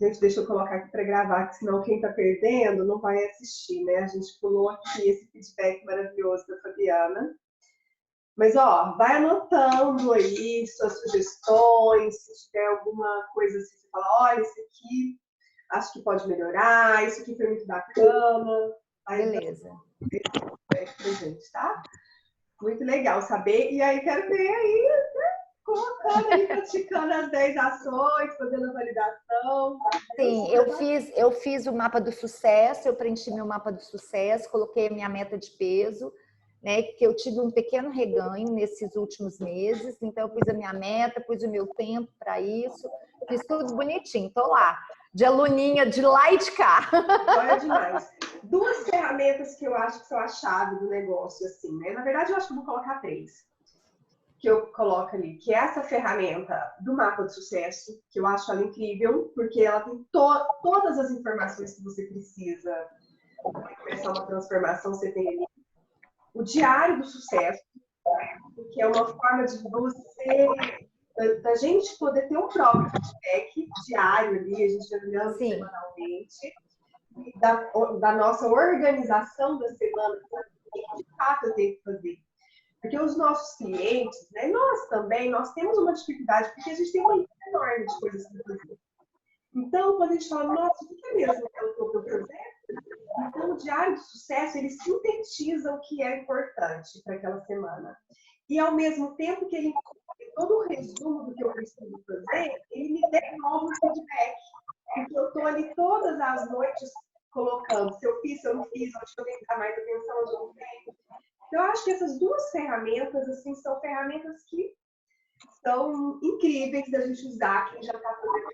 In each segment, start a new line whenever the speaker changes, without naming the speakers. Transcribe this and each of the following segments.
Gente, deixa eu colocar aqui para gravar, que senão quem está perdendo não vai assistir, né? A gente pulou aqui esse feedback maravilhoso da Fabiana. Mas, ó, vai anotando aí suas sugestões, se tiver alguma coisa assim, você fala, olha, isso aqui acho que pode melhorar, isso aqui foi muito bacana. Aí,
beleza.
Pra gente, tá? Muito legal saber. E aí, quero ver aí, né, colocando aí, praticando as 10 ações, fazendo a validação.
Sim, eu fiz o mapa do sucesso, eu preenchi meu mapa do sucesso, coloquei a minha meta de peso, né? Que eu tive um pequeno reganho nesses últimos meses, então eu pus a minha meta, pus o meu tempo para isso, fiz tudo bonitinho, tô lá, de aluninha de lá e de cá.
Olha demais. Duas ferramentas que eu acho que são a chave do negócio, assim, né? Na verdade, eu acho que eu vou colocar 3 que eu coloco ali, que é essa ferramenta do mapa de sucesso, que eu acho ela incrível, porque ela tem todas as informações que você precisa para começar uma transformação, você tem ali. O diário do sucesso, que é uma forma de você, da gente poder ter um próprio feedback diário ali, a gente olhando semanalmente, da nossa organização da semana, o que de fato eu tenho que fazer. Porque os nossos clientes, né, nós também, nós temos uma dificuldade, porque a gente tem uma lista enorme de coisas para fazer. Então, quando a gente fala, nossa, o que é mesmo que eu estou fazendo? Então, o diário de sucesso, ele sintetiza o que é importante para aquela semana. E, ao mesmo tempo que ele inclui todo o resumo do que eu preciso fazer, ele me devolve um feedback. Porque eu estou ali todas as noites colocando se eu fiz, se eu não fiz, onde eu tenho que dar mais atenção, onde eu não tenho. Então, eu acho que essas duas ferramentas, assim, são ferramentas que são incríveis da gente usar, quem já está fazendo,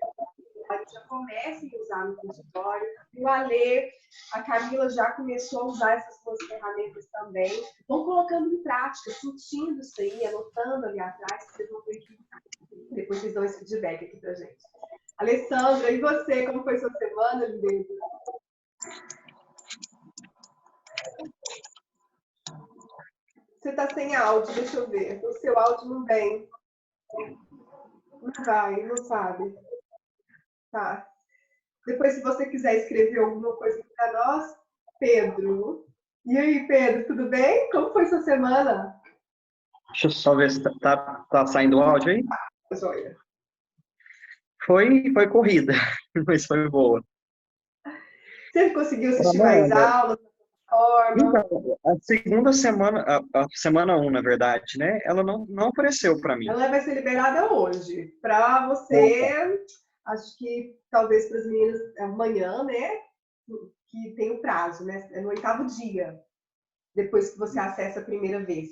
já começa a usar no consultório. O Alê, a Camila já começou a usar essas duas ferramentas também. Vão colocando em prática, sentindo isso aí, anotando ali atrás, vocês vão ver que depois vocês dão esse feedback aqui pra gente. Alessandra, e você, como foi sua semana, Linda? Você tá sem áudio, deixa eu ver. O seu áudio não vem. Não vai, não sabe. Tá. Depois, se você quiser escrever alguma coisa para nós, Pedro. E aí, Pedro, tudo bem? Como foi sua semana?
Deixa eu só ver se tá saindo o áudio aí.
Joia.
Foi corrida, mas foi boa.
Você conseguiu assistir mais aulas?
Então, a segunda semana, a semana 1, na verdade, né? Ela não apareceu para mim.
Ela vai ser liberada hoje. Para você, acho que talvez para as meninas amanhã, né? Que tem o prazo, né? É no 8º dia, depois que você acessa a primeira vez.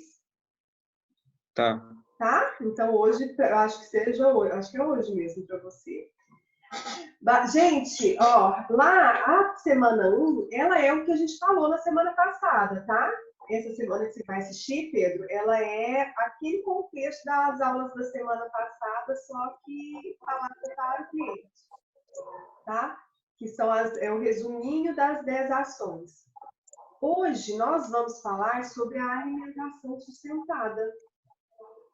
Tá.
Tá? Então hoje, eu acho que seja hoje, acho que é hoje mesmo para você. Gente, ó, lá a semana 1, ela é o que a gente falou na semana passada, tá? Essa semana que você vai assistir, Pedro, ela é aquele contexto das aulas da semana passada, só que falada para o cliente, tá? Que são é o resuminho das 10 ações. Hoje nós vamos falar sobre a alimentação sustentada,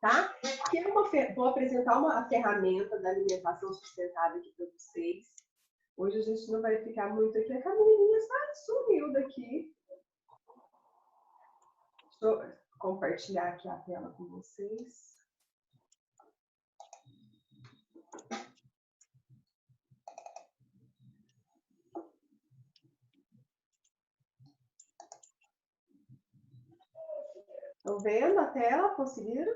tá? Que é vou apresentar a ferramenta da alimentação sustentável aqui para vocês. Hoje a gente não vai ficar muito aqui. A Camilinha sumiu daqui. Deixa eu compartilhar aqui a tela com vocês. Estão vendo a tela? Conseguiram?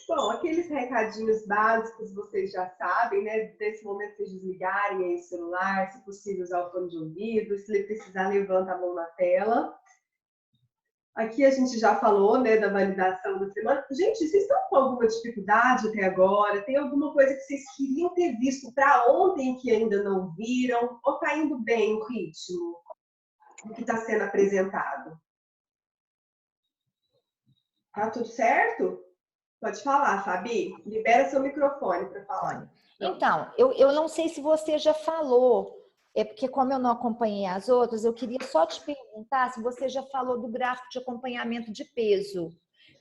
Bom, aqueles recadinhos básicos vocês já sabem, né? Nesse momento vocês desligarem aí o celular, se possível usar o fone de ouvido, se ele precisar levanta a mão na tela. Aqui a gente já falou, né, da validação da semana. Gente, vocês estão com alguma dificuldade até agora? Tem alguma coisa que vocês queriam ter visto para ontem que ainda não viram? Ou está indo bem o ritmo do que está sendo apresentado? Tá tudo certo? Pode falar, Fabi. Libera seu microfone para falar.
Então, eu não sei se você já falou, é porque como eu não acompanhei as outras, eu queria só te perguntar se você já falou do gráfico de acompanhamento de peso.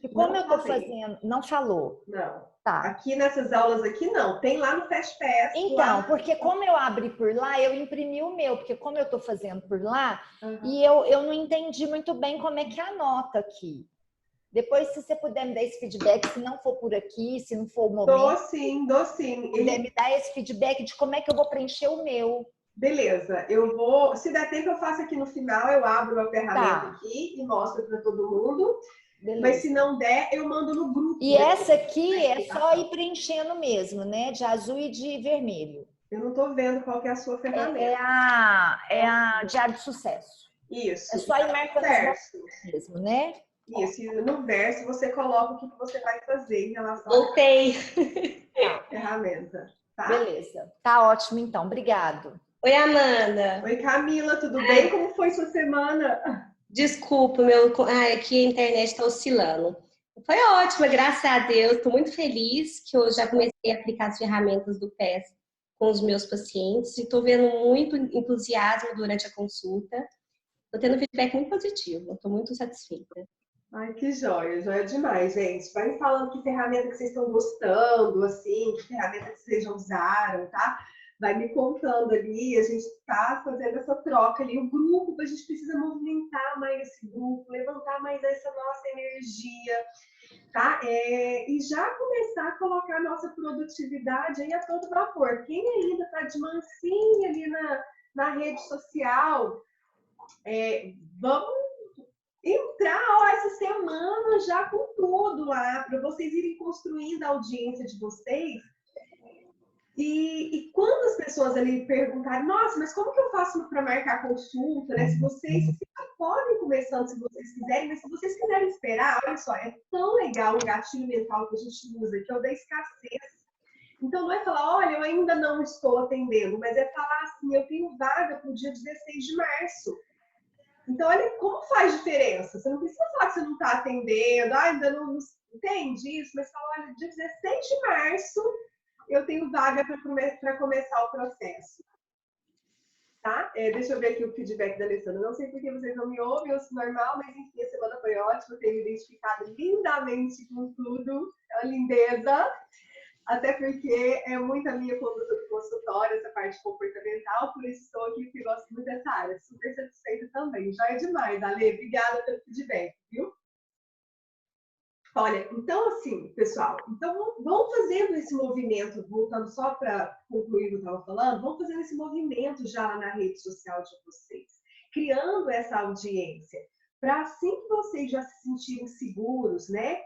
E como eu tô
falei.
fazendo... Não falou.
Não.
Tá.
Aqui nessas aulas aqui, não. Tem lá no Fast Pass.
Então,
lá...
porque como eu abri por lá, eu imprimi o meu. Porque como eu tô fazendo por lá,
Uhum.
e eu não entendi muito bem como é que anota aqui. Depois, se você puder me dar esse feedback, se não for por aqui, se não for o momento...
Dou sim.
Puder me dar esse feedback de como é que eu vou preencher o meu.
Beleza, eu vou... Se der tempo, eu faço aqui no final. Eu abro a ferramenta aqui e mostro para todo mundo. Beleza. Mas se não der, eu mando no grupo.
E essa aqui é só ir preenchendo mesmo, né? De azul e de vermelho.
Eu não estou vendo qual que é a sua ferramenta.
É a Diário de Sucesso.
Isso.
É só ir marcando os mesmo, né?
Isso. E no verso você coloca o que você vai fazer em relação
Voltei.
à ferramenta. Tá?
Beleza. Tá ótimo, então. Obrigado.
Oi, Amanda.
Oi, Camila. Tudo bem? Como foi sua semana?
Desculpa, aqui a internet está oscilando. Foi ótima, graças a Deus. Estou muito feliz que eu já comecei a aplicar as ferramentas do PES com os meus pacientes e estou vendo muito entusiasmo durante a consulta. Estou tendo um feedback muito positivo. Estou muito satisfeita.
Ai, que joia. Joia demais, gente. Vai me falando que ferramenta que vocês estão gostando, assim, que ferramenta que vocês já usaram, tá? Vai me contando ali, a gente tá fazendo essa troca ali, o grupo, a gente precisa movimentar mais esse grupo, levantar mais essa nossa energia, tá? E já começar a colocar a nossa produtividade aí a todo vapor. Quem ainda tá de mansinha ali na rede social, vamos entrar essa semana já com tudo lá, para vocês irem construindo a audiência de vocês. E quando as pessoas ali perguntarem, nossa, mas como que eu faço para marcar consulta, né? Se vocês podem começando, se vocês quiserem, mas se vocês quiserem esperar, olha só, é tão legal o gatilho mental que a gente usa, que é o da escassez. Então, não é falar, olha, eu ainda não estou atendendo, mas é falar assim, eu tenho vaga para o dia 16 de março. Então, olha como faz diferença. Você não precisa falar que você não está atendendo, ainda não entende isso, mas fala, olha, dia 16 de março eu tenho vaga para começar o processo. Tá? Deixa eu ver aqui o feedback da Alessandra. Não sei por que vocês não me ouvem, eu sou normal, mas enfim, a semana foi ótima, tenho identificado lindamente com tudo, é uma lindeza. Até porque é muito a minha conduta do consultório, essa parte comportamental, por isso estou aqui, porque gosto muito dessa área. Super satisfeita também. Já é demais, Ale. Obrigada pelo feedback, viu? Olha, então assim, pessoal, então vamos fazendo esse movimento, voltando só para concluir o que eu estava falando, vamos fazendo esse movimento já na rede social de vocês, criando essa audiência, para assim que vocês já se sentirem seguros, né?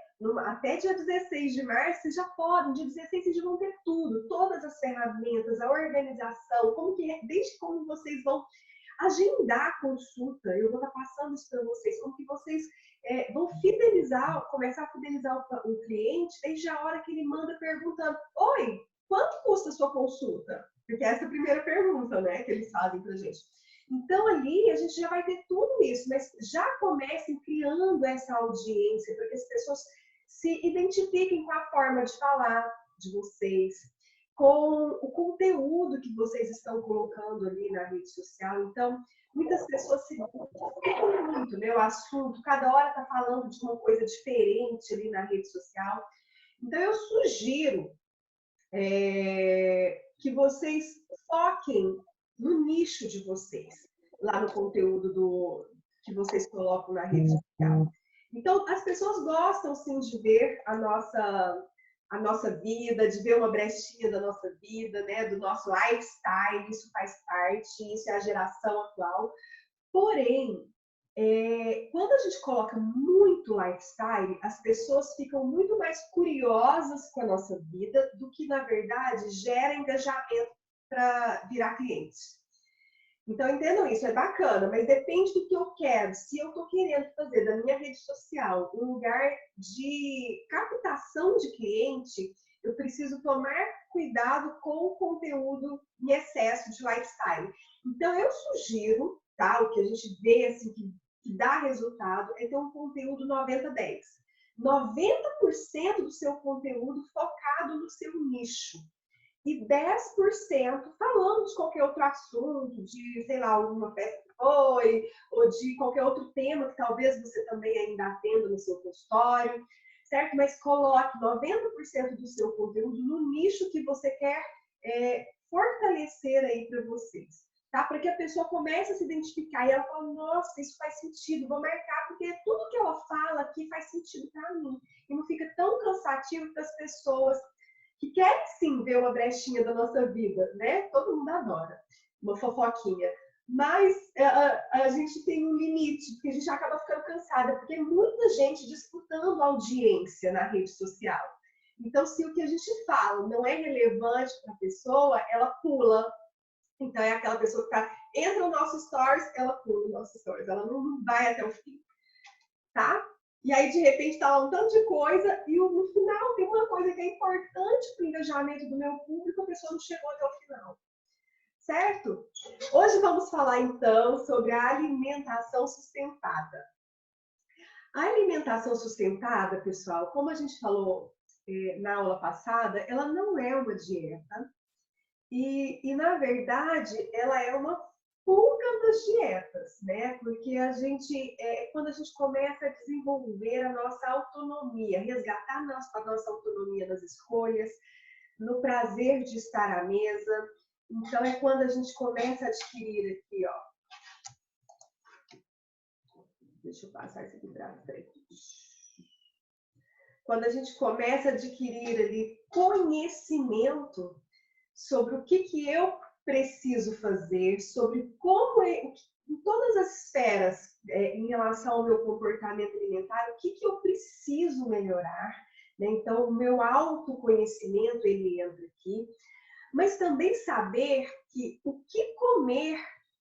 Até dia 16 de março, vocês já podem, dia 16 vocês já vão ter tudo, todas as ferramentas, a organização, desde como vocês vão agendar a consulta, eu vou estar passando isso para vocês, como que vocês vão começar a fidelizar o cliente desde a hora que ele manda perguntando, oi, quanto custa a sua consulta? Porque essa é a primeira pergunta, né, que eles fazem pra gente. Então, ali, a gente já vai ter tudo isso, mas já comecem criando essa audiência para que as pessoas se identifiquem com a forma de falar de vocês, com o conteúdo que vocês estão colocando ali na rede social. Então, muitas pessoas se pegam muito, né, o assunto, cada hora está falando de uma coisa diferente ali na rede social. Então, eu sugiro que vocês foquem no nicho de vocês, lá no conteúdo que vocês colocam na rede social. Então, as pessoas gostam, sim, de ver a nossa vida, de ver uma brechinha da nossa vida, né, do nosso lifestyle, isso faz parte, isso é a geração atual. Porém, quando a gente coloca muito lifestyle, as pessoas ficam muito mais curiosas com a nossa vida do que, na verdade, gera engajamento para virar cliente. Então, entendam isso, é bacana, mas depende do que eu quero. Se eu estou querendo fazer da minha rede social um lugar de captação de cliente, eu preciso tomar cuidado com o conteúdo em excesso de lifestyle. Então, eu sugiro, tá, o que a gente vê assim, que dá resultado é ter um conteúdo 90-10. 90% do seu conteúdo focado no seu nicho. e 10% falando de qualquer outro assunto, de, sei lá, alguma festa que foi, ou de qualquer outro tema que talvez você também ainda atenda no seu consultório, certo? Mas coloque 90% do seu conteúdo no nicho que você quer fortalecer aí para vocês, tá? Para que a pessoa comece a se identificar e ela fala, nossa, isso faz sentido, vou marcar, porque tudo que ela fala aqui faz sentido para mim. E não fica tão cansativo para as pessoas que querem sim ver uma brechinha da nossa vida, né? Todo mundo adora uma fofoquinha. Mas a gente tem um limite, porque a gente acaba ficando cansada, porque é muita gente disputando audiência na rede social. Então, se o que a gente fala não é relevante para a pessoa, ela pula. Então, é aquela pessoa que entra no nosso stories, ela pula no nosso stories, ela não vai até o fim, tá? E aí, de repente, tá lá um tanto de coisa e no final tem uma coisa que é importante para o engajamento do meu público, a pessoa não chegou até o final. Certo? Hoje vamos falar, então, sobre a alimentação sustentada. A alimentação sustentada, pessoal, como a gente falou na aula passada, ela não é uma dieta. E na verdade, ela é uma fuga das dietas, né? Porque quando a gente começa a desenvolver a nossa autonomia, resgatar a nossa autonomia nas escolhas, no prazer de estar à mesa, então é quando a gente começa a adquirir aqui, ó. Deixa eu passar isso aqui para frente. Quando a gente começa a adquirir ali conhecimento sobre o que eu preciso fazer, sobre como, em todas as esferas, em relação ao meu comportamento alimentar, o que eu preciso melhorar, né? Então, o meu autoconhecimento, ele entra aqui. Mas também saber que o que comer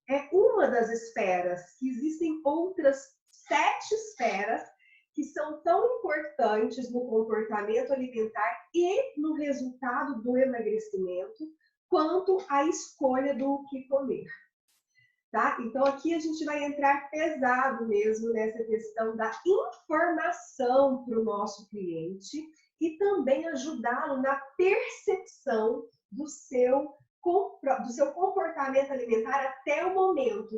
é uma das esferas, que existem outras 7 esferas que são tão importantes no comportamento alimentar e no resultado do emagrecimento, quanto a escolha do que comer. Tá? Então, aqui a gente vai entrar pesado mesmo nessa questão da informação para o nosso cliente e também ajudá-lo na percepção do seu comportamento alimentar até o momento.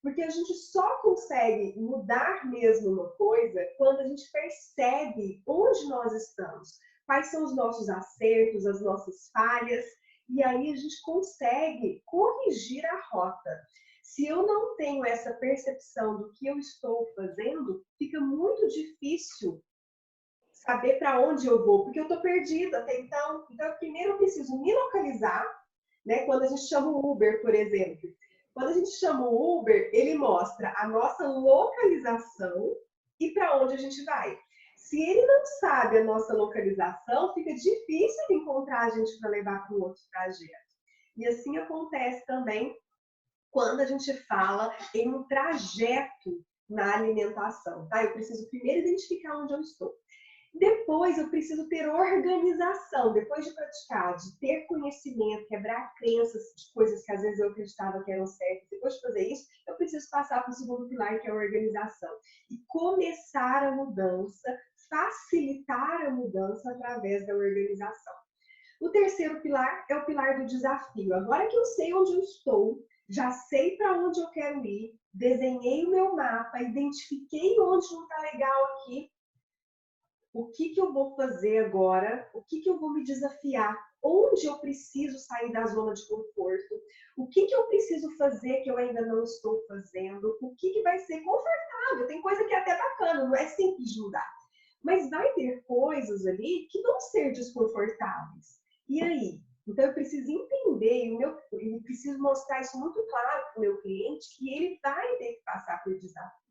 Porque a gente só consegue mudar mesmo uma coisa quando a gente percebe onde nós estamos, quais são os nossos acertos, as nossas falhas, e aí a gente consegue corrigir a rota. Se eu não tenho essa percepção do que eu estou fazendo, fica muito difícil saber para onde eu vou, porque eu estou perdida até então. Então, primeiro eu preciso me localizar, né? Quando a gente chama o Uber, por exemplo. Quando a gente chama o Uber, ele mostra a nossa localização e para onde a gente vai. Se ele não sabe a nossa localização, fica difícil encontrar a gente para levar para um outro trajeto. E assim acontece também quando a gente fala em um trajeto na alimentação, tá? Eu preciso primeiro identificar onde eu estou. Depois eu preciso ter organização, depois de praticar, de ter conhecimento, quebrar crenças de coisas que às vezes eu acreditava que eram certas. Depois de fazer isso, eu preciso passar para o segundo pilar, que é a organização. E começar a mudança, facilitar a mudança através da organização. O terceiro pilar é o pilar do desafio. Agora que eu sei onde eu estou, já sei para onde eu quero ir, desenhei o meu mapa, identifiquei onde não está legal aqui, o que eu vou fazer agora, o que eu vou me desafiar, onde eu preciso sair da zona de conforto, o que eu preciso fazer que eu ainda não estou fazendo, o que vai ser confortável. Tem coisa que é até bacana, não é simples de mudar, mas vai ter coisas ali que vão ser desconfortáveis. E aí? Então eu preciso entender, e preciso mostrar isso muito claro para o meu cliente, que ele vai ter que passar por desafios.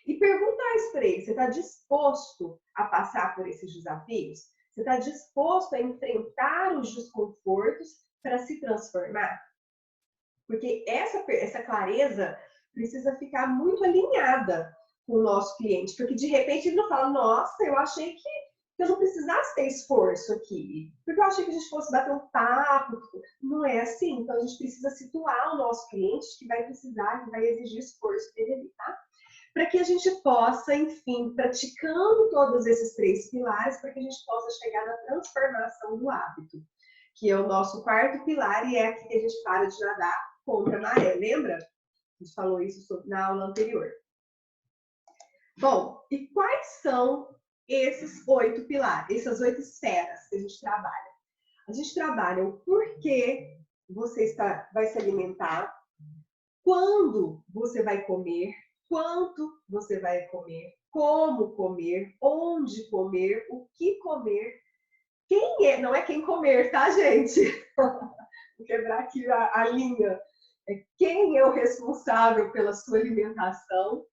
E perguntar isso para ele, você está disposto a passar por esses desafios? Você está disposto a enfrentar os desconfortos para se transformar? Porque essa clareza precisa ficar muito alinhada com o nosso cliente, porque de repente ele não fala, nossa, eu achei que eu não precisasse ter esforço aqui, porque eu achei que a gente fosse bater um papo. Não é assim, então a gente precisa situar o nosso cliente que vai precisar, que vai exigir esforço dele, tá? Para que a gente possa, enfim, praticando todos esses 3 pilares, para que a gente possa chegar na transformação do hábito. que é o nosso quarto pilar e é aqui que a gente para de nadar contra a maré, lembra? A gente falou isso na aula anterior. Bom, e quais são esses 8 pilares, essas 8 esferas que a gente trabalha? A gente trabalha o porquê você vai se alimentar, quando você vai comer, quanto você vai comer, como comer, onde comer, o que comer, quem é, não é quem comer, tá, gente? Vou quebrar aqui a linha. É quem é o responsável pela sua alimentação.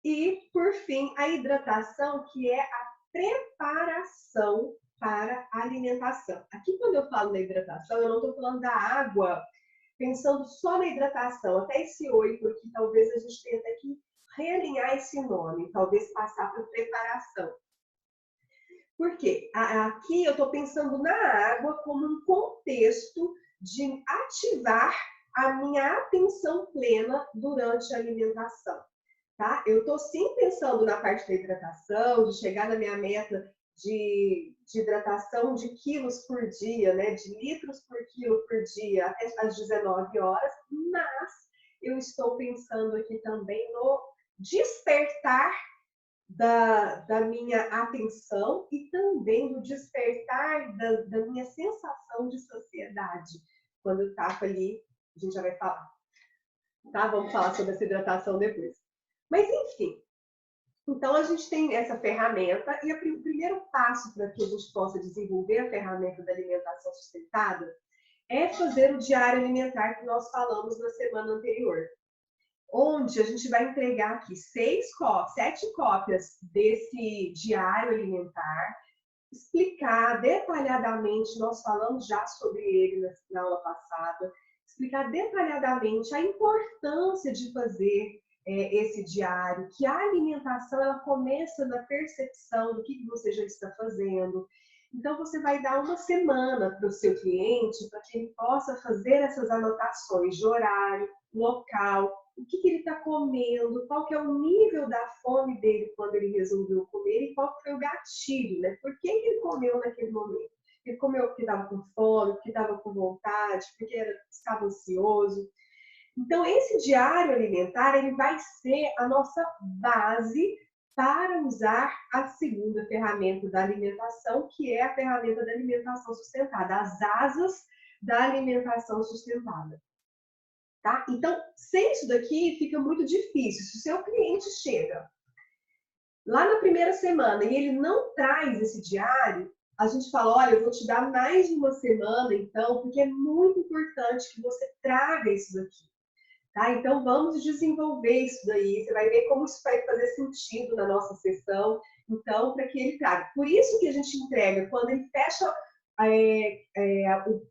E, por fim, a hidratação, que é a preparação para a alimentação. Aqui, quando eu falo da hidratação, eu não estou falando da água, pensando só na hidratação. Até esse 8 aqui, talvez a gente tenha até que realinhar esse nome, talvez passar para preparação. Por quê? Aqui eu estou pensando na água como um contexto de ativar a minha atenção plena durante a alimentação. Tá? Eu estou sim pensando na parte da hidratação, de chegar na minha meta de hidratação de quilos por dia, né? De litros por quilo por dia até às 19 horas, mas eu estou pensando aqui também no despertar da minha atenção e também do despertar da minha sensação de saciedade. Quando eu tapo ali, a gente já vai falar. Tá? Vamos falar sobre essa hidratação depois. Mas, enfim, então a gente tem essa ferramenta e o primeiro passo para que a gente possa desenvolver a ferramenta da alimentação sustentável é fazer o diário alimentar que nós falamos na semana anterior, onde a gente vai entregar aqui 7 cópias desse diário alimentar, explicar detalhadamente, nós falamos já sobre ele na aula passada, explicar detalhadamente a importância de fazer esse diário, que a alimentação ela começa na percepção do que você já está fazendo. Então, você vai dar uma semana para o seu cliente para que ele possa fazer essas anotações de horário, local, o que ele está comendo, qual que é o nível da fome dele quando ele resolveu comer e qual foi o gatilho, né? Por que ele comeu naquele momento? Ele comeu porque estava com fome, porque estava com vontade, porque estava ansioso. Então, esse diário alimentar, ele vai ser a nossa base para usar a segunda ferramenta da alimentação, que é a ferramenta da alimentação sustentada, as asas da alimentação sustentada. Tá? Então, sem isso daqui, fica muito difícil. Se o seu cliente chega lá na primeira semana e ele não traz esse diário, a gente fala, olha, eu vou te dar mais de uma semana, então, porque é muito importante que você traga isso daqui. Tá? Então, vamos desenvolver isso daí. Você vai ver como isso vai fazer sentido na nossa sessão. Então, para que ele traga. Por isso que a gente entrega, quando ele fecha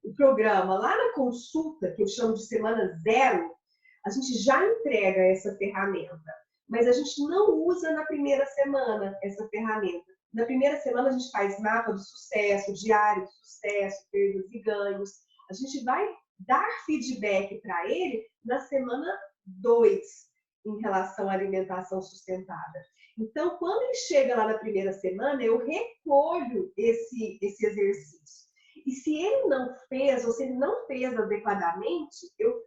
o programa lá na consulta, que eu chamo de semana 0, a gente já entrega essa ferramenta. Mas a gente não usa na primeira semana essa ferramenta. Na primeira semana, a gente faz mapa do sucesso, diário do sucesso, perdas e ganhos. A gente vai dar feedback para ele na semana 2 em relação à alimentação sustentável. Então, quando ele chega lá na primeira semana, eu recolho esse exercício. E se ele não fez, ou se ele não fez adequadamente, eu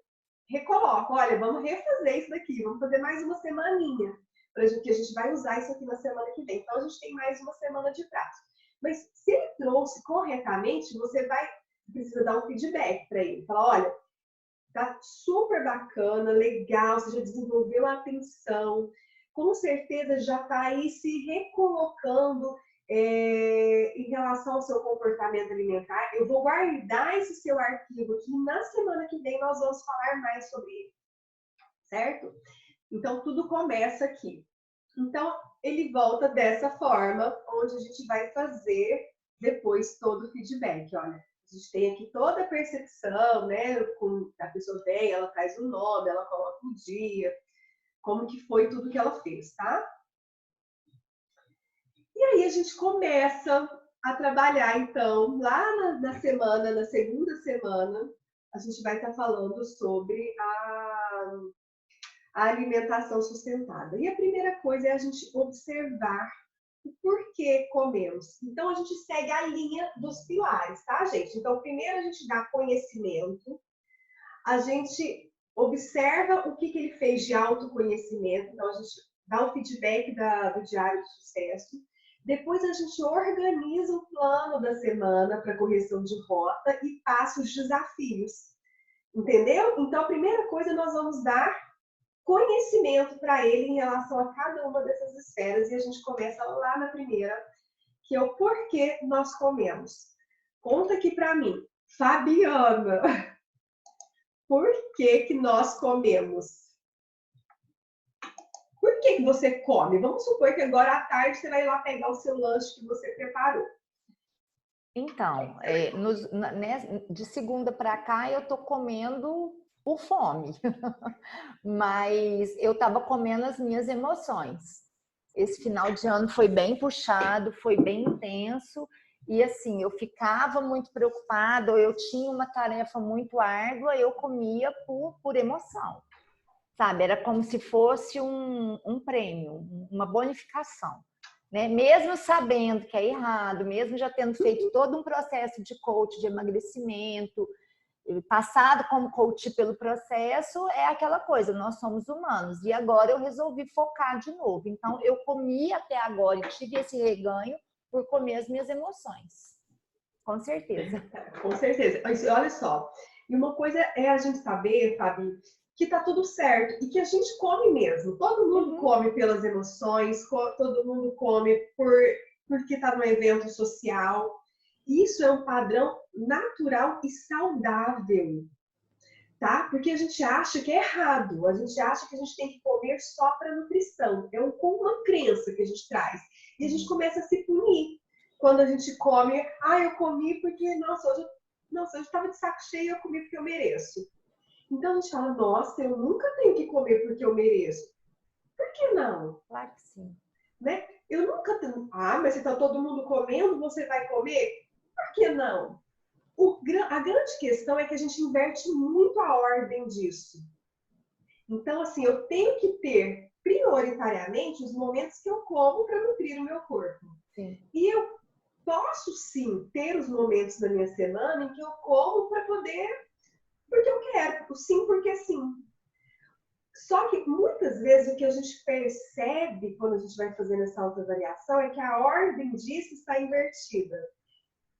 recoloco. Olha, vamos refazer isso daqui, vamos fazer mais uma semaninha, que a gente vai usar isso aqui na semana que vem. Então, a gente tem mais uma semana de prazo. Mas se ele trouxe corretamente, você precisa dar um feedback para ele. Falar, olha, tá super bacana, legal, você já desenvolveu a atenção, com certeza já está aí se recolocando em relação ao seu comportamento alimentar. Eu vou guardar esse seu arquivo aqui, na semana que vem nós vamos falar mais sobre ele, certo? Então, tudo começa aqui. Então, ele volta dessa forma, onde a gente vai fazer depois todo o feedback, olha. A gente tem aqui toda a percepção, né? A pessoa vem, ela traz o nome, ela coloca o dia, como que foi tudo que ela fez, tá? E aí a gente começa a trabalhar, então, lá na segunda semana, a gente vai estar falando sobre a alimentação sustentada. E a primeira coisa é a gente observar o porquê comemos. Então, a gente segue a linha dos pilares, tá, gente? Então, primeiro a gente dá conhecimento, a gente observa o que ele fez de autoconhecimento, então a gente dá o feedback do diário de sucesso. Depois a gente organiza o plano da semana para correção de rota e passa os desafios. Entendeu? Então, a primeira coisa, nós vamos dar conhecimento para ele em relação a cada uma dessas esferas. E a gente começa lá na primeira, que é o porquê nós comemos. Conta aqui para mim, Fabiana, por que nós comemos? Por que você come? Vamos supor que agora à tarde você vai lá pegar o seu lanche que você preparou.
Então, de segunda para cá eu tô comendo por fome, mas eu estava comendo as minhas emoções. Esse final de ano foi bem puxado, foi bem intenso e assim, eu ficava muito preocupada, ou eu tinha uma tarefa muito árdua, eu comia por emoção, sabe? Era como se fosse um prêmio, uma bonificação. Né? Mesmo sabendo que é errado, mesmo já tendo feito todo um processo de coach, de emagrecimento, passado como coach pelo processo, é aquela coisa, nós somos humanos. E agora eu resolvi focar de novo. Então, eu comi até agora e tive esse reganho por comer as minhas emoções. Com certeza.
Com certeza. Olha só, e uma coisa é a gente saber, Fabi, que tá tudo certo e que a gente come mesmo. Todo mundo come pelas emoções, todo mundo come porque tá num evento social. Isso é um padrão natural e saudável, tá? Porque a gente acha que é errado, a gente acha que a gente tem que comer só para nutrição. É uma crença que a gente traz. E a gente começa a se punir. Quando a gente come, eu comi porque, nossa, hoje eu estava de saco cheio, eu comi porque eu mereço. Então a gente fala, nossa, eu nunca tenho que comer porque eu mereço. Por que não?
Claro que sim.
Né? Eu nunca tenho. Mas se está todo mundo comendo, você vai comer? Por que não? A grande questão é que a gente inverte muito a ordem disso. Então, assim, eu tenho que ter prioritariamente os momentos que eu como para nutrir o meu corpo.
Sim.
E eu posso, sim, ter os momentos da minha semana em que eu como para poder... Porque eu quero. Sim, porque sim. Só que, muitas vezes, o que a gente percebe quando a gente vai fazendo essa autoavaliação é que a ordem disso está invertida.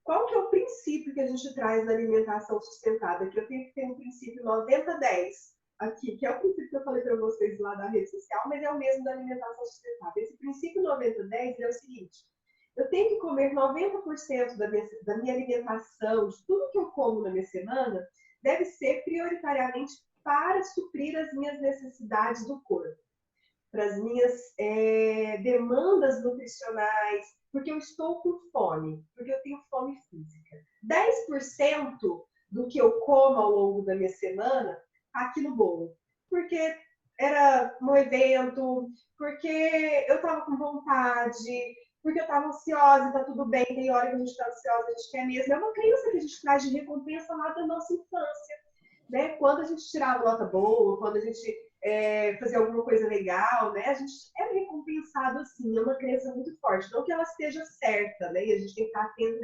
Qual que é o princípio que a gente traz na alimentação sustentável? Que eu tenho que ter um princípio 90-10 aqui, que é o princípio que eu falei para vocês lá da rede social, mas é o mesmo da alimentação sustentável. Esse princípio 90-10 é o seguinte: eu tenho que comer 90% da minha alimentação, de tudo que eu como na minha semana, deve ser prioritariamente para suprir as minhas necessidades do corpo, para as minhas demandas nutricionais, porque eu estou com fome, porque eu tenho fome física. 10% do que eu como ao longo da minha semana está aqui no bolo, porque era um evento, porque eu estava com vontade, porque eu estava ansiosa e está tudo bem, tem hora que a gente está ansiosa, a gente quer mesmo. É uma crença que a gente traz de recompensa lá da nossa infância. Né? Quando a gente tirava nota boa, quando a gente fazia alguma coisa legal, né? A gente é recompensado assim, é uma crença muito forte. Não que ela esteja certa, né? E a gente tem que estar atento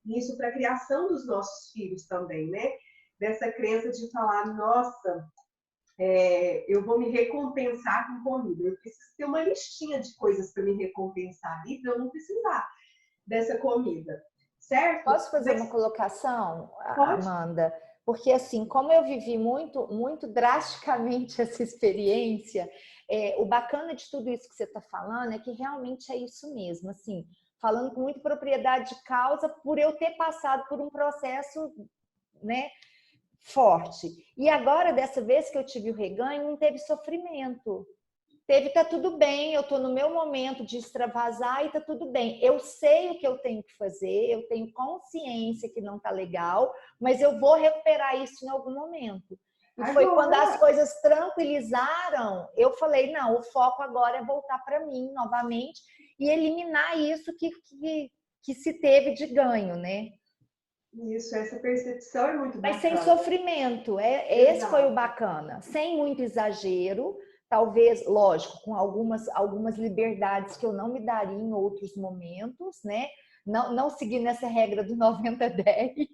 nisso para a criação dos nossos filhos também, né? Dessa crença de falar, nossa, eu vou me recompensar com comida. Eu preciso ter uma listinha de coisas para me recompensar ali, para eu não precisar dessa comida, certo?
Posso fazer uma colocação,
Pode?
Amanda? Porque assim, como eu vivi muito, muito drasticamente essa experiência, o bacana de tudo isso que você está falando é que realmente é isso mesmo, assim, falando com muita propriedade de causa, por eu ter passado por um processo, né, forte. E agora, dessa vez que eu tive o reganho, não teve sofrimento. Tá tudo bem, eu tô no meu momento de extravasar e tá tudo bem. Eu sei o que eu tenho que fazer, eu tenho consciência que não tá legal, mas eu vou recuperar isso em algum momento. E foi quando as coisas tranquilizaram, eu falei, não, o foco agora é voltar para mim novamente e eliminar isso que se teve de ganho, né?
Isso, essa percepção é muito bacana.
Mas sem sofrimento, esse foi o bacana. Sem muito exagero, talvez, lógico, com algumas liberdades que eu não me daria em outros momentos, né? Não seguindo essa regra do 90-10,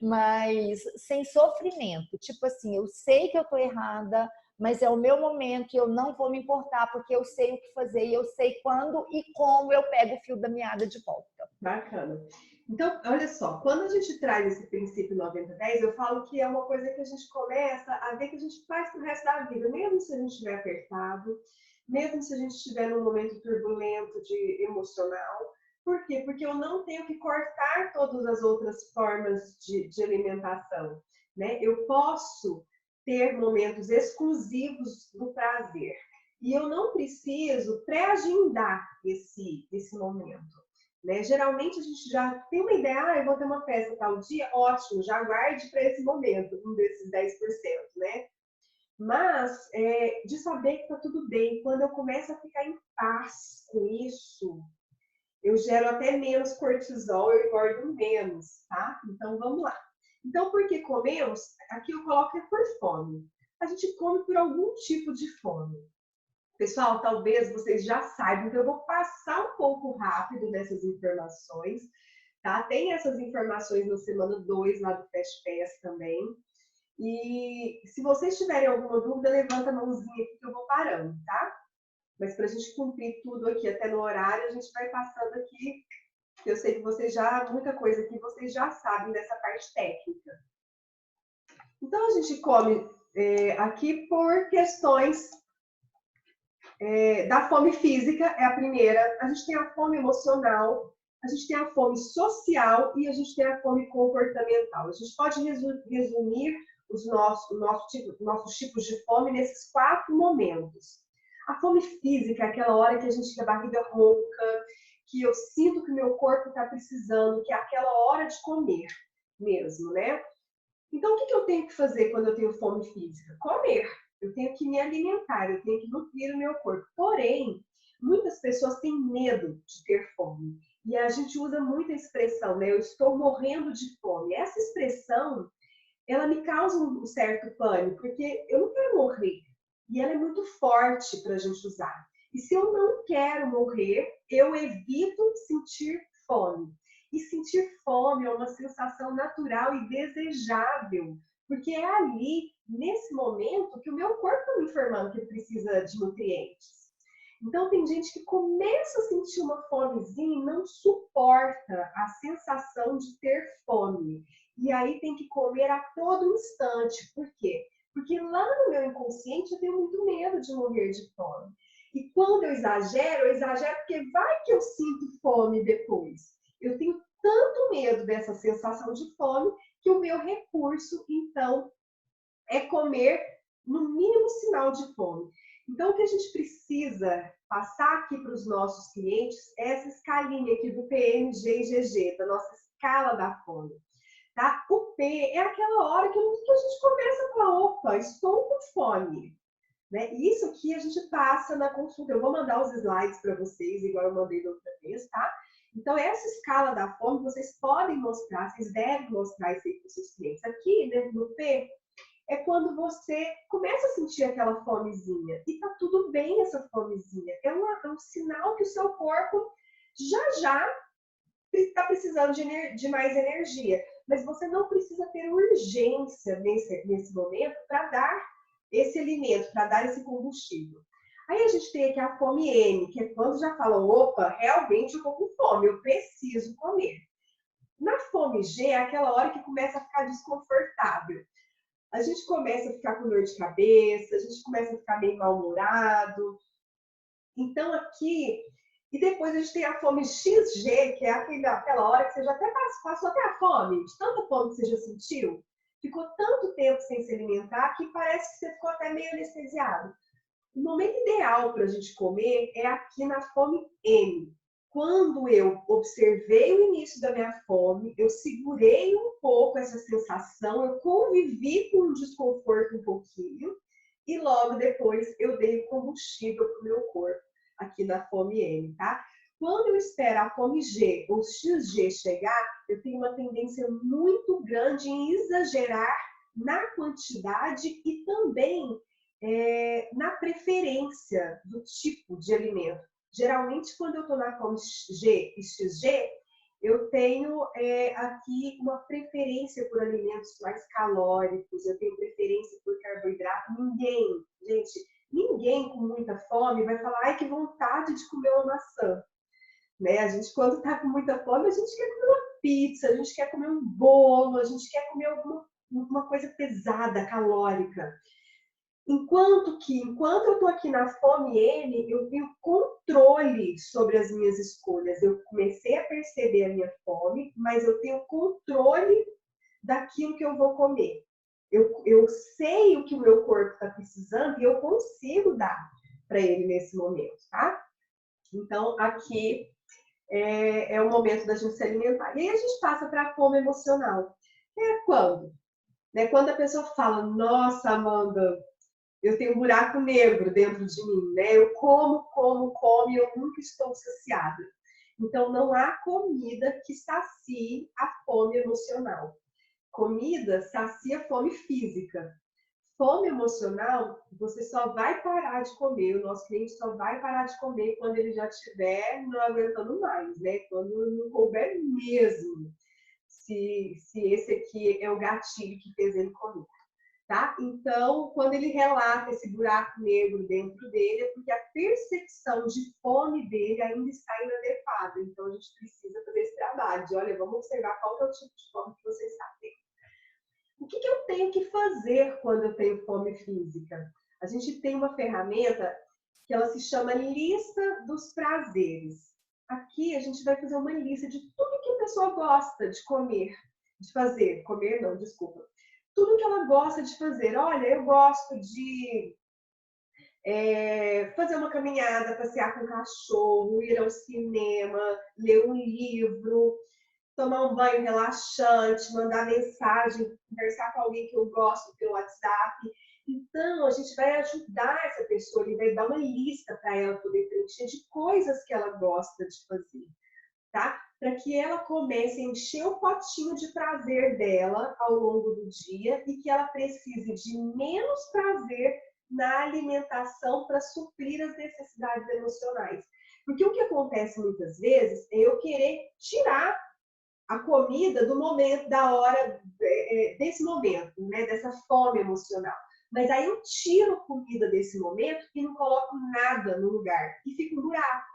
mas sem sofrimento. Tipo assim, eu sei que eu tô errada, mas é o meu momento e eu não vou me importar, porque eu sei o que fazer e eu sei quando e como eu pego o fio da meada de volta.
Bacana. Então, olha só, quando a gente traz esse princípio 90-10, eu falo que é uma coisa que a gente começa a ver que a gente faz pro resto da vida, mesmo se a gente estiver apertado, mesmo se a gente estiver num momento turbulento de emocional. Por quê? Porque eu não tenho que cortar todas as outras formas de alimentação, né? Eu posso ter momentos exclusivos do prazer. E eu não preciso pré-agendar esse momento. Né? Geralmente a gente já tem uma ideia, eu vou ter uma festa tal dia, ótimo, já guarde para esse momento, um desses 10%, né? Mas de saber que está tudo bem, quando eu começo a ficar em paz com isso, eu gero até menos cortisol, eu engordo menos, tá? Então vamos lá. Então, por que comemos? Aqui eu coloco é por fome. A gente come por algum tipo de fome. Pessoal, talvez vocês já saibam, então eu vou passar um pouco rápido nessas informações, tá? Tem essas informações na semana 2 lá do Fast Pass também. E se vocês tiverem alguma dúvida, levanta a mãozinha aqui que eu vou parando, tá? Mas para a gente cumprir tudo aqui até no horário, a gente vai passando aqui, que eu sei que vocês já, muita coisa aqui vocês já sabem dessa parte técnica. Então a gente come aqui por questões da fome física, é a primeira. A gente tem a fome emocional, a gente tem a fome social e a gente tem a fome comportamental. A gente pode resumir os nossos tipos de fome nesses 4 momentos. A fome física é aquela hora que a gente tem a barriga ronca, que eu sinto que o meu corpo está precisando, que é aquela hora de comer mesmo, né? Então, o que eu tenho que fazer quando eu tenho fome física? Comer. Eu tenho que me alimentar, eu tenho que nutrir o meu corpo. Porém, muitas pessoas têm medo de ter fome. E a gente usa muito a expressão, né? Eu estou morrendo de fome. Essa expressão, ela me causa um certo pânico, porque eu não quero morrer. E ela é muito forte para a gente usar. E se eu não quero morrer, eu evito sentir fome. E sentir fome é uma sensação natural e desejável, porque é ali, nesse momento, que o meu corpo está me informando que ele precisa de nutrientes. Então, tem gente que começa a sentir uma fomezinha e não suporta a sensação de ter fome. E aí tem que comer a todo instante. Por quê? Porque lá no meu inconsciente eu tenho muito medo de morrer de fome. E quando eu exagero porque vai que eu sinto fome depois. Eu tenho tanto medo dessa sensação de fome que o meu recurso, então, é comer no mínimo sinal de fome. Então, o que a gente precisa passar aqui para os nossos clientes é essa escalinha aqui do PMG/GG, da nossa escala da fome. Tá? O P é aquela hora que a gente começa a falar, opa, estou com fome. Né? Isso aqui a gente passa na consulta. Eu vou mandar os slides para vocês, igual eu mandei da outra vez, tá? Então, essa escala da fome, vocês podem mostrar, vocês devem mostrar isso aí para os seus clientes. Aqui, dentro do P, é quando você começa a sentir aquela fomezinha. E tá tudo bem essa fomezinha. É um sinal que o seu corpo já está precisando de mais energia. Mas você não precisa ter urgência nesse momento para dar esse alimento, para dar esse combustível. Aí a gente tem aqui a fome M, que é quando já fala, opa, realmente eu estou com fome, eu preciso comer. Na fome G é aquela hora que começa a ficar desconfortável. A gente começa a ficar com dor de cabeça, a gente começa a ficar meio mal-humorado. Então aqui, e depois a gente tem a fome XG, que é aquela hora que você já até passou até a fome, de tanta fome que você já sentiu, ficou tanto tempo sem se alimentar que parece que você ficou até meio anestesiado. O momento ideal para a gente comer é aqui na fome M. Quando eu observei o início da minha fome, eu segurei um pouco essa sensação, eu convivi com o desconforto um pouquinho e logo depois eu dei o combustível para o meu corpo aqui na fome M, tá? Quando eu espero a fome G ou XG chegar, eu tenho uma tendência muito grande em exagerar na quantidade e também na preferência do tipo de alimento. Geralmente, quando eu estou na fome G e XG, eu tenho aqui uma preferência por alimentos mais calóricos, eu tenho preferência por carboidrato. Ninguém com muita fome vai falar, ai, que vontade de comer uma maçã. Né? A gente, quando está com muita fome, a gente quer comer uma pizza, a gente quer comer um bolo, a gente quer comer uma coisa pesada, calórica. Enquanto eu estou aqui na fome M, eu tenho controle sobre as minhas escolhas. Eu comecei a perceber a minha fome, mas eu tenho controle daquilo que eu vou comer. Eu sei o que o meu corpo está precisando e eu consigo dar para ele nesse momento, tá? Então, aqui é o momento da gente se alimentar. E aí a gente passa para a fome emocional. Quando? Quando a pessoa fala, nossa, Amanda, eu tenho um buraco negro dentro de mim, né? Eu como e eu nunca estou saciada. Então, não há comida que sacie a fome emocional. Comida sacia a fome física. Fome emocional, você só vai parar de comer, o nosso cliente só vai parar de comer quando ele já estiver não aguentando mais, né? Quando não couber mesmo, se esse aqui é o gatilho que fez ele comer. Tá? Então, quando ele relata esse buraco negro dentro dele, é porque a percepção de fome dele ainda está inadequada. Então, a gente precisa fazer esse trabalho de, olha, vamos observar qual é o tipo de fome que você está tendo. O que eu tenho que fazer quando eu tenho fome física? A gente tem uma ferramenta que ela se chama Lista dos Prazeres. Aqui, a gente vai fazer uma lista de tudo que a pessoa gosta de comer, de fazer. Comer não, desculpa. Tudo que ela gosta de fazer. Olha, eu gosto de fazer uma caminhada, passear com o cachorro, ir ao cinema, ler um livro, tomar um banho relaxante, mandar mensagem, conversar com alguém que eu gosto pelo WhatsApp. Então, a gente vai ajudar essa pessoa, ele vai dar uma lista para ela poder preencher de coisas que ela gosta de fazer, tá? Para que ela comece a encher o potinho de prazer dela ao longo do dia e que ela precise de menos prazer na alimentação para suprir as necessidades emocionais. Porque o que acontece muitas vezes é eu querer tirar a comida do momento, da hora, desse momento, né? Dessa fome emocional. Mas aí eu tiro a comida desse momento e não coloco nada no lugar e fica um buraco.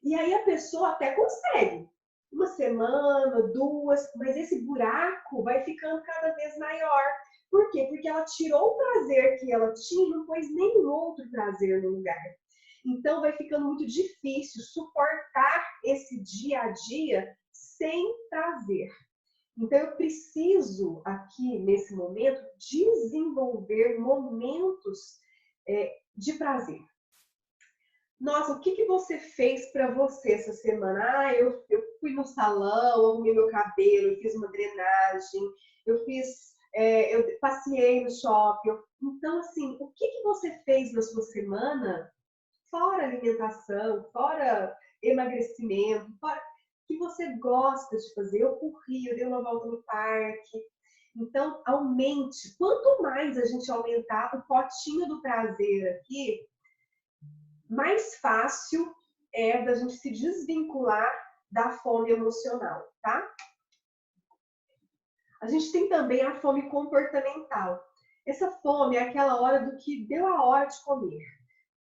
E aí a pessoa até consegue. Uma semana, duas, mas esse buraco vai ficando cada vez maior. Por quê? Porque ela tirou o prazer que ela tinha e não pôs nenhum outro prazer no lugar. Então vai ficando muito difícil suportar esse dia a dia sem prazer. Então eu preciso aqui, nesse momento, desenvolver momentos de prazer. Nossa, o que você fez para você essa semana? Ah, eu fui no salão, arrumei meu cabelo, eu fiz uma drenagem, eu passeei no shopping. Então, assim, o que você fez na sua semana, fora alimentação, fora emagrecimento, fora que você gosta de fazer? Eu corri, eu dei uma volta no parque. Então, aumente. Quanto mais a gente aumentar o potinho do prazer aqui, mais fácil é da gente se desvincular da fome emocional, tá? A gente tem também a fome comportamental. Essa fome é aquela hora do que deu a hora de comer.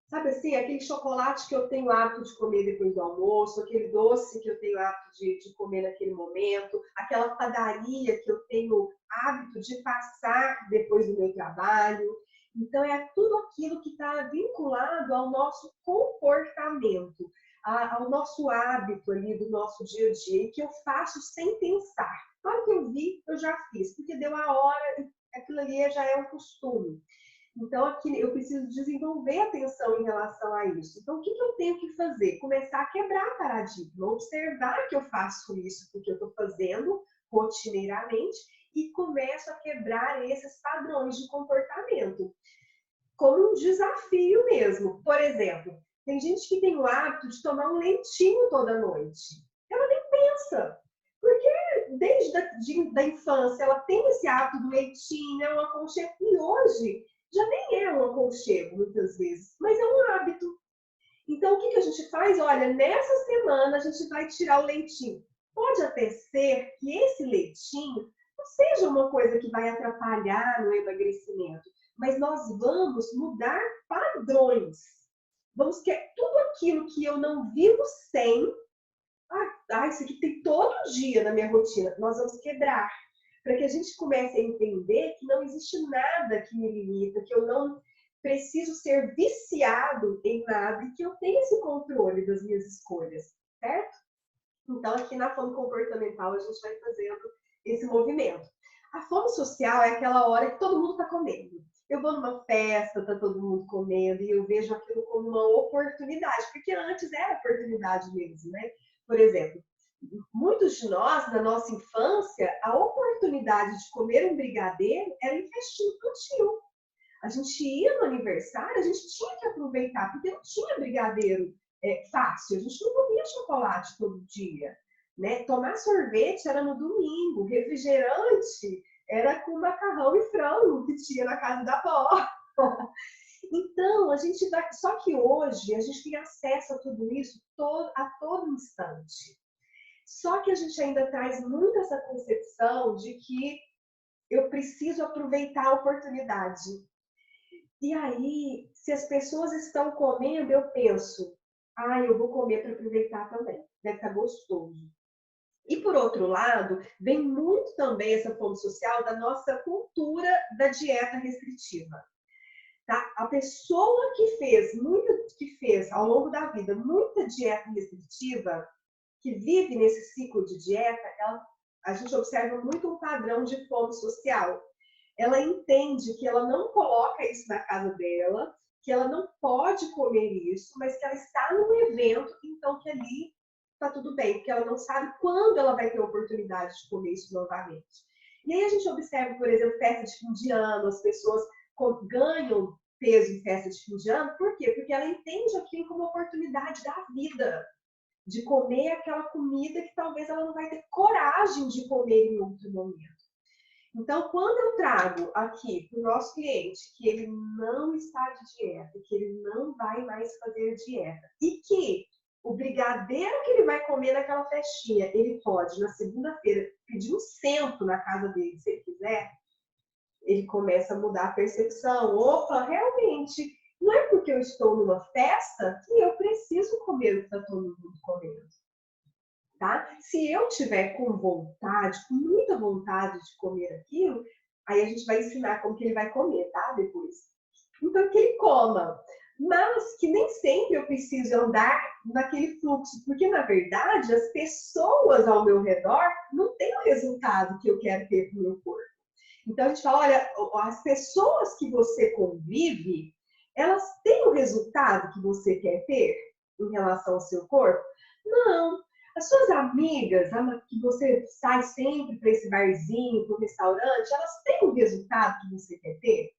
Sabe assim, aquele chocolate que eu tenho hábito de comer depois do almoço, aquele doce que eu tenho hábito de comer naquele momento, aquela padaria que eu tenho hábito de passar depois do meu trabalho. Então, é tudo aquilo que está vinculado ao nosso comportamento, ao nosso hábito ali do nosso dia a dia, e que eu faço sem pensar. Na hora que eu vi, eu já fiz, porque deu a hora, aquilo ali já é um costume. Então, aqui eu preciso desenvolver atenção em relação a isso. Então, o que eu tenho que fazer? Começar a quebrar paradigma, observar que eu faço isso porque eu estou fazendo rotineiramente e começo a quebrar esses padrões de comportamento. Como um desafio mesmo. Por exemplo, tem gente que tem o hábito de tomar um leitinho toda noite. Ela nem pensa. Porque desde a infância ela tem esse hábito do leitinho, é uma aconchego. E hoje já nem é um aconchego, muitas vezes, mas é um hábito. Então, o que a gente faz? Olha, nessa semana a gente vai tirar o leitinho. Pode até ser que esse leitinho não seja uma coisa que vai atrapalhar no emagrecimento, mas nós vamos mudar padrões. Vamos que tudo aquilo que eu não vivo sem, isso aqui tem todo dia na minha rotina, nós vamos quebrar. Para que a gente comece a entender que não existe nada que me limita, que eu não preciso ser viciado em nada e que eu tenho esse controle das minhas escolhas, certo? Então, aqui na fome comportamental, a gente vai fazendo esse movimento. A fome social é aquela hora que todo mundo está comendo. Eu vou numa festa, está todo mundo comendo, e eu vejo aquilo como uma oportunidade, porque antes era oportunidade mesmo, né? Por exemplo, muitos de nós, na nossa infância, a oportunidade de comer um brigadeiro era em festinha infantil. A gente ia no aniversário, a gente tinha que aproveitar, porque não tinha brigadeiro fácil, a gente não comia chocolate todo dia, né? Tomar sorvete era no domingo, refrigerante era com macarrão e frango que tinha na casa da avó. Então, a gente vai... Só que hoje a gente tem acesso a tudo isso a todo instante. Só que a gente ainda traz muito essa concepção de que eu preciso aproveitar a oportunidade. E aí, se as pessoas estão comendo, eu penso, eu vou comer para aproveitar também. Deve estar gostoso. E por outro lado, vem muito também essa fome social da nossa cultura da dieta restritiva. Tá? A pessoa que fez ao longo da vida muita dieta restritiva, que vive nesse ciclo de dieta, a gente observa muito um padrão de fome social. Ela entende que ela não coloca isso na casa dela, que ela não pode comer isso, mas que ela está num evento, então que ali está tudo bem, porque ela não sabe quando ela vai ter a oportunidade de comer isso novamente. E aí a gente observa, por exemplo, festa de fim de ano, as pessoas ganham peso em festa de fim de ano, por quê? Porque ela entende aquilo como oportunidade da vida, de comer aquela comida que talvez ela não vai ter coragem de comer em outro momento. Então, quando eu trago aqui para o nosso cliente que ele não está de dieta, que ele não vai mais fazer dieta, e que o brigadeiro que ele vai comer naquela festinha, ele pode, na segunda-feira, pedir um cento na casa dele, se ele quiser, ele começa a mudar a percepção. Opa, realmente, não é porque eu estou numa festa que eu preciso comer o que está todo mundo comendo. Tá? Se eu tiver com vontade, com muita vontade de comer aquilo, aí a gente vai ensinar como que ele vai comer, tá? Depois. Então, que ele coma. Mas que nem sempre eu preciso andar naquele fluxo, porque, na verdade, as pessoas ao meu redor não têm o resultado que eu quero ter para o meu corpo. Então, a gente fala, olha, as pessoas que você convive, elas têm o resultado que você quer ter em relação ao seu corpo? Não. As suas amigas, que você sai sempre para esse barzinho, para o restaurante, elas têm o resultado que você quer ter?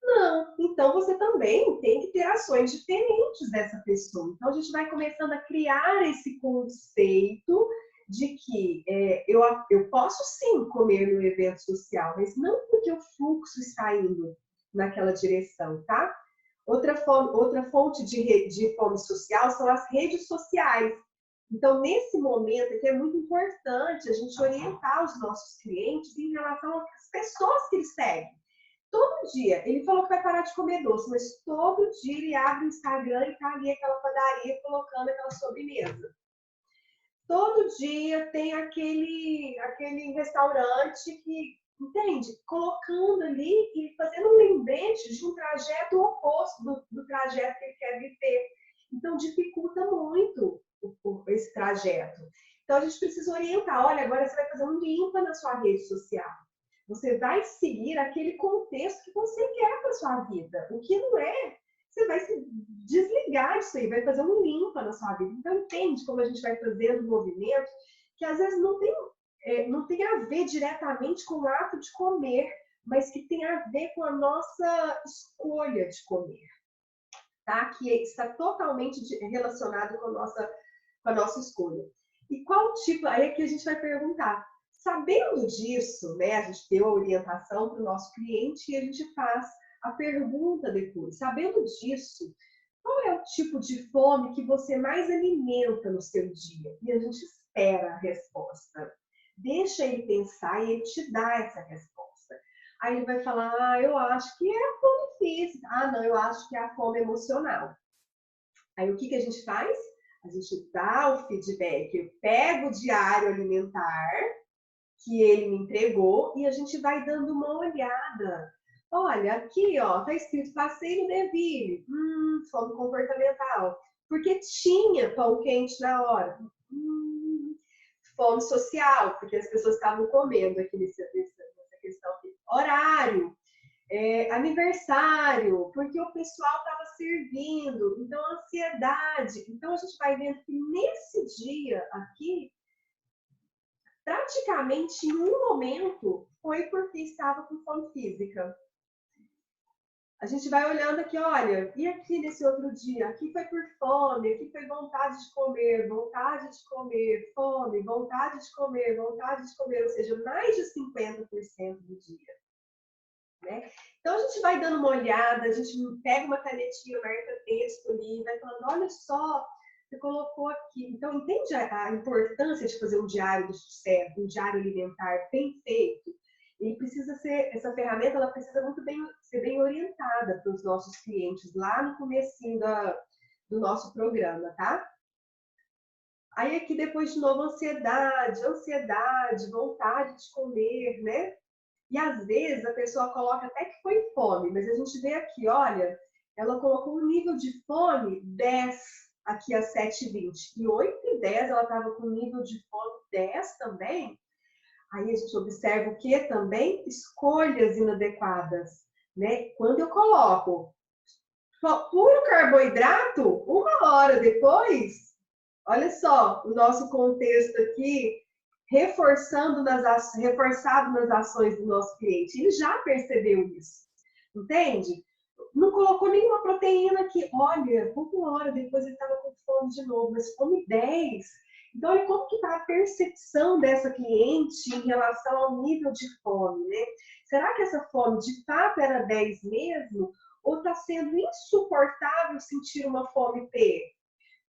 Não. Então, você também tem que ter ações diferentes dessa pessoa. Então, a gente vai começando a criar esse conceito de que eu posso sim comer no evento social, mas não porque o fluxo está indo naquela direção, tá? Outra fonte de fome social são as redes sociais. Então, nesse momento, é muito importante a gente orientar os nossos clientes em relação às pessoas que eles seguem. Todo dia, ele falou que vai parar de comer doce, mas todo dia ele abre o Instagram e tá ali aquela padaria colocando aquela sobremesa. Todo dia tem aquele restaurante que, entende? Colocando ali e fazendo um lembrete de um trajeto oposto do trajeto que ele quer viver. Então, dificulta muito esse trajeto. Então, a gente precisa orientar. Olha, agora você vai fazer um limpa na sua rede social. Você vai seguir aquele contexto que você quer para sua vida. O que não é, você vai se desligar disso aí, vai fazer um limpa na sua vida. Então, entende como a gente vai fazendo movimento que às vezes não tem a ver diretamente com o ato de comer, mas que tem a ver com a nossa escolha de comer. Tá? Que está totalmente relacionado com a nossa escolha. E qual tipo, aí é que a gente vai perguntar, sabendo disso, né, a gente deu a orientação para o nosso cliente e a gente faz a pergunta depois, sabendo disso, qual é o tipo de fome que você mais alimenta no seu dia? E a gente espera a resposta. Deixa ele pensar e ele te dá essa resposta. Aí ele vai falar, ah, eu acho que é a fome física. Ah, não, eu acho que é a fome emocional. Aí o que a gente faz? A gente dá o feedback. Eu pego o diário alimentar que ele me entregou e a gente vai dando uma olhada. Olha, aqui, ó, tá escrito passeio no Deville. Fome comportamental. Porque tinha pão quente na hora. Fome social, porque as pessoas estavam comendo aqui nessa questão aqui. Horário. Aniversário, porque o pessoal estava servindo. Então, ansiedade. Então, a gente vai vendo que nesse dia aqui, praticamente em um momento, foi porque estava com fome física. A gente vai olhando aqui, olha, e aqui nesse outro dia? Aqui foi por fome, aqui foi vontade de comer, fome, vontade de comer, ou seja, mais de 50% do dia. Né? Então, a gente vai dando uma olhada, a gente pega uma canetinha, marca texto ali, vai falando, olha só, você colocou aqui. Então, entende a importância de fazer um diário do sucesso, um diário alimentar bem feito? E precisa ser, essa ferramenta, ela precisa muito bem, ser bem orientada para os nossos clientes lá no comecinho do nosso programa, tá? Aí aqui depois de novo ansiedade, vontade de comer, né? E às vezes a pessoa coloca até que foi fome, mas a gente vê aqui, olha, ela colocou um nível de fome 10 aqui às 7h20. E 8h10 ela estava com nível de fome 10 também. Aí a gente observa o que também? Escolhas inadequadas, né? Quando eu coloco puro carboidrato, 1 hora depois, olha só o nosso contexto aqui, reforçado nas ações do nosso cliente. Ele já percebeu isso, entende? Não colocou nenhuma proteína aqui. Olha, 1 hora depois ele estava com fome de novo, mas fome 10. Então, olha como que está a percepção dessa cliente em relação ao nível de fome, né? Será que essa fome de fato era 10 mesmo? Ou está sendo insuportável sentir uma fome P?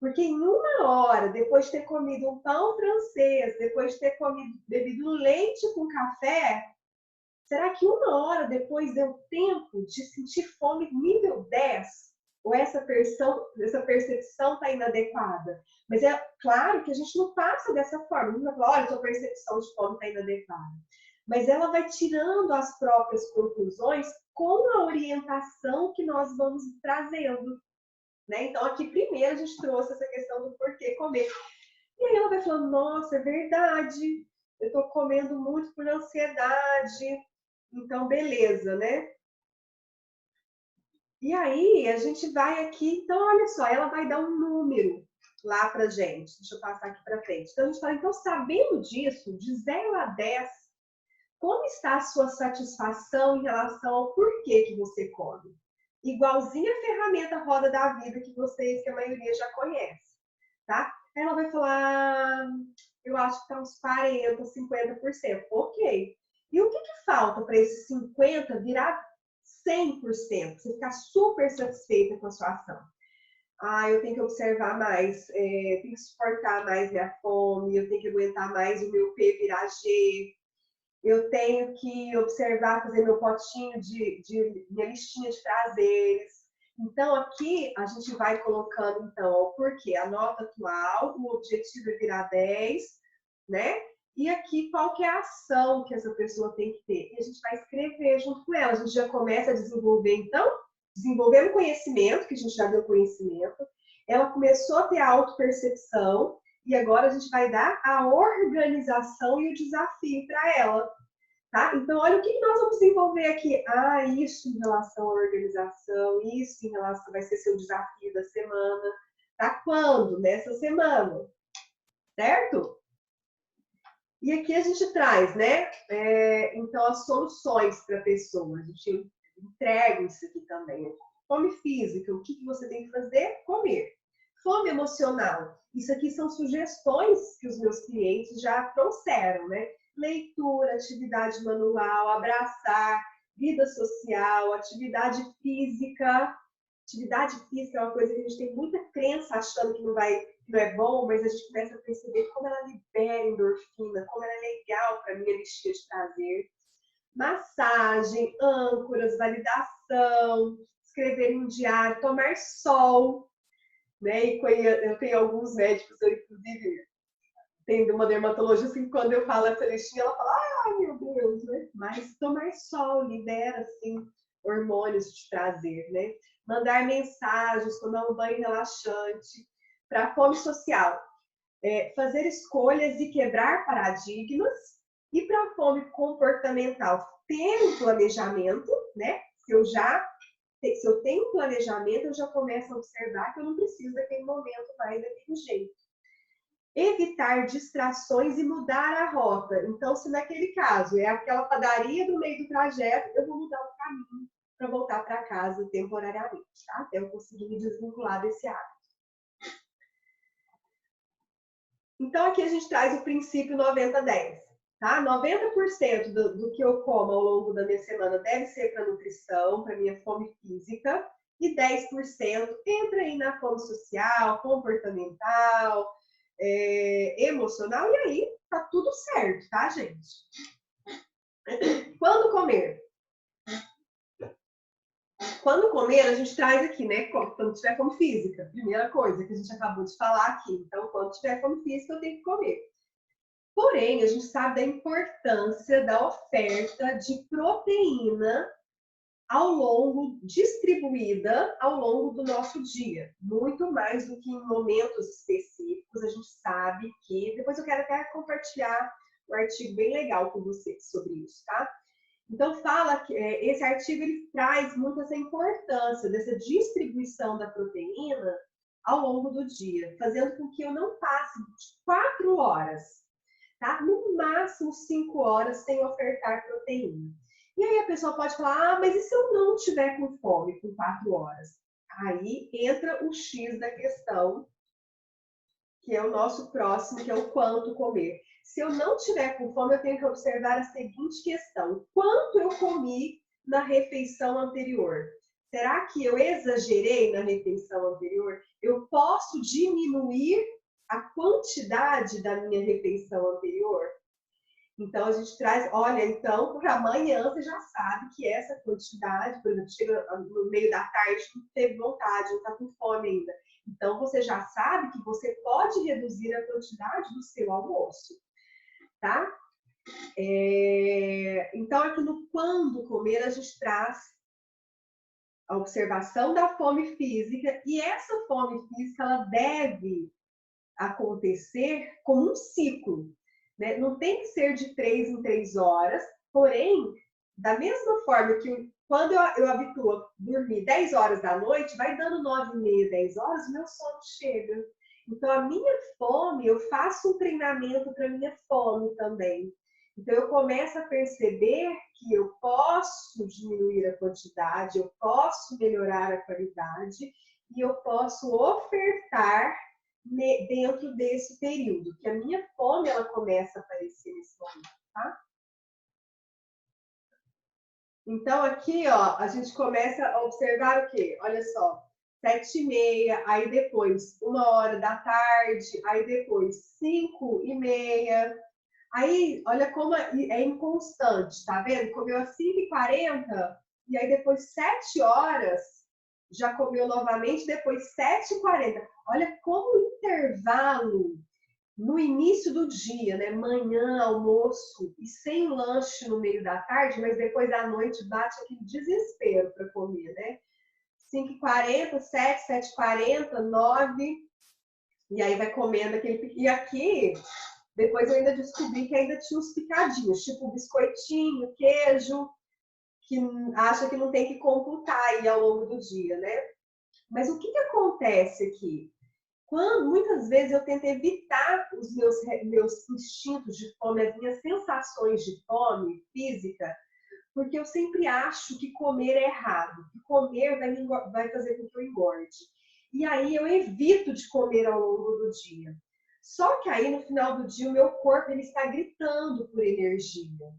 Porque em 1 hora, depois de ter comido um pão francês, depois de ter bebido leite com café, será que 1 hora depois deu tempo de sentir fome nível 10? Ou essa percepção está inadequada? Mas é claro que a gente não passa dessa forma. A gente não vai falar, olha, sua percepção de fome está inadequada. Mas ela vai tirando as próprias conclusões com a orientação que nós vamos trazendo. Né? Então, aqui primeiro a gente trouxe essa questão do porquê comer. E aí ela vai falando, nossa, é verdade, eu estou comendo muito por ansiedade, então beleza, né? E aí a gente vai aqui, então olha só, ela vai dar um número lá pra gente. Deixa eu passar aqui para frente. Então a gente fala, então sabendo disso, de 0 a 10, como está a sua satisfação em relação ao porquê que você come? Igualzinho a ferramenta Roda da Vida que a maioria já conhece, tá? Aí ela vai falar, eu acho que tá uns 40%, 50%. Ok. E o que falta para esse 50% virar 100%? Você ficar super satisfeita com a sua ação. Ah, eu tenho que observar mais, tenho que suportar mais minha fome, eu tenho que aguentar mais o meu P virar G, eu tenho que observar, fazer meu potinho minha listinha de prazeres. Então, aqui a gente vai colocando, então, o porquê, a nota atual, o objetivo é virar 10, né? E aqui, qual que é a ação que essa pessoa tem que ter? E a gente vai escrever junto com ela. A gente já começa a desenvolver, então, desenvolvendo conhecimento, que a gente já deu conhecimento. Ela começou a ter a autopercepção, e agora a gente vai dar a organização e o desafio para ela, tá? Então, olha o que nós vamos desenvolver aqui. Ah, isso em relação à organização, isso em relação vai ser seu desafio da semana. Tá? Quando? Nessa semana, certo? E aqui a gente traz, né? Então, as soluções para a pessoa. A gente entrega isso aqui também. Fome física, o que você tem que fazer? Comer. Fome emocional. Isso aqui são sugestões que os meus clientes já trouxeram, né? Leitura, atividade manual, abraçar, vida social, atividade física. Atividade física é uma coisa que a gente tem muita crença achando que não é bom, mas a gente começa a perceber como ela libera endorfina, como ela é legal para minha listinha de prazer. Massagem, âncoras, validação, escrever um diário, tomar sol, né? E eu tenho alguns médicos, eu inclusive tenho uma dermatologista que quando eu falo essa listinha, ela fala, ai meu Deus, né? Mas tomar sol libera, assim, hormônios de prazer, né? Mandar mensagens, tomar um banho relaxante. Para a fome social, fazer escolhas e quebrar paradigmas. E para a fome comportamental, ter um planejamento, né? Se eu tenho um planejamento, eu já começo a observar que eu não preciso daquele momento mais daquele jeito. Evitar distrações e mudar a rota. Então, se naquele caso é aquela padaria do meio do trajeto, eu vou mudar o caminho para voltar para casa temporariamente, tá? Até eu conseguir me desvincular desse hábito. Então, aqui a gente traz o princípio 90-10, tá? 90% do que eu como ao longo da minha semana deve ser para nutrição, para minha fome física, e 10% entra aí na fome social, comportamental, emocional, e aí tá tudo certo, tá, gente? Quando comer? Quando comer, a gente traz aqui, né? Quando tiver fome física, primeira coisa que a gente acabou de falar aqui. Então, quando tiver fome física, eu tenho que comer. Porém, a gente sabe da importância da oferta de proteína distribuída ao longo do nosso dia. Muito mais do que em momentos específicos. A gente sabe que... Depois eu quero até compartilhar um artigo bem legal com vocês sobre isso, tá? Então, fala que esse artigo ele traz muito essa importância dessa distribuição da proteína ao longo do dia, fazendo com que eu não passe 4 horas, tá? No máximo 5 horas sem ofertar proteína. E aí a pessoa pode falar, mas e se eu não tiver com fome com 4 horas? Aí entra o X da questão, que é o nosso próximo, que é o quanto comer. Se eu não tiver com fome, eu tenho que observar a seguinte questão. Quanto eu comi na refeição anterior? Será que eu exagerei na refeição anterior? Eu posso diminuir a quantidade da minha refeição anterior? Então, a gente traz, olha, então, por amanhã você já sabe que essa quantidade, por exemplo, chega no meio da tarde, não teve vontade, não está com fome ainda. Então, você já sabe que você pode reduzir a quantidade do seu almoço, tá? Então, aqui no quando comer, a gente traz a observação da fome física, e essa fome física, ela deve acontecer como um ciclo, né? Não tem que ser de 3 em 3 horas, porém, da mesma forma que quando eu habituo a dormir 10 horas da noite, vai dando 9h30, 10 horas, o meu sono chega. Então, a minha fome, eu faço um treinamento para a minha fome também. Então, eu começo a perceber que eu posso diminuir a quantidade, eu posso melhorar a qualidade e eu posso ofertar dentro desse período, que a minha fome ela começa a aparecer nesse momento, tá? Então, aqui, ó, a gente começa a observar o quê? Olha só, 7h30, aí depois 1h da tarde, aí depois 5h30. Aí, olha como é inconstante, tá vendo? Comeu às 5h40 e aí depois 7 horas já comeu novamente, depois 7h40. Olha como o intervalo no início do dia, né? Manhã, almoço e sem lanche no meio da tarde, mas depois à noite bate aquele desespero para comer, né? 5h40, 7, 7h40, 9, e aí vai comendo aquele... E aqui, depois eu ainda descobri que ainda tinha uns picadinhos, tipo biscoitinho, queijo, que acha que não tem que computar aí ao longo do dia, né? Mas o que acontece aqui? Muitas vezes eu tento evitar os meus instintos de fome, as minhas sensações de fome física, porque eu sempre acho que comer é errado, que comer vai fazer com que eu engorde. E aí eu evito de comer ao longo do dia. Só que aí no final do dia o meu corpo ele está gritando por energia.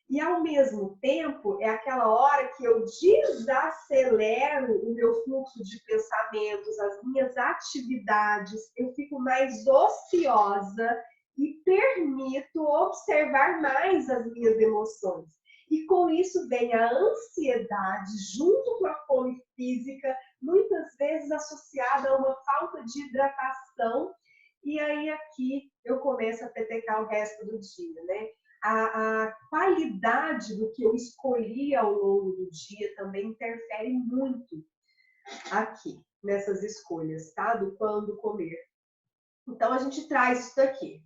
E, ao mesmo tempo, é aquela hora que eu desacelero o meu fluxo de pensamentos, as minhas atividades, eu fico mais ociosa e permito observar mais as minhas emoções. E com isso vem a ansiedade, junto com a fome física, muitas vezes associada a uma falta de hidratação. E aí aqui eu começo a petecar o resto do dia, né? A qualidade do que eu escolhi ao longo do dia também interfere muito aqui, nessas escolhas, tá? Do quando comer. Então, a gente traz isso daqui.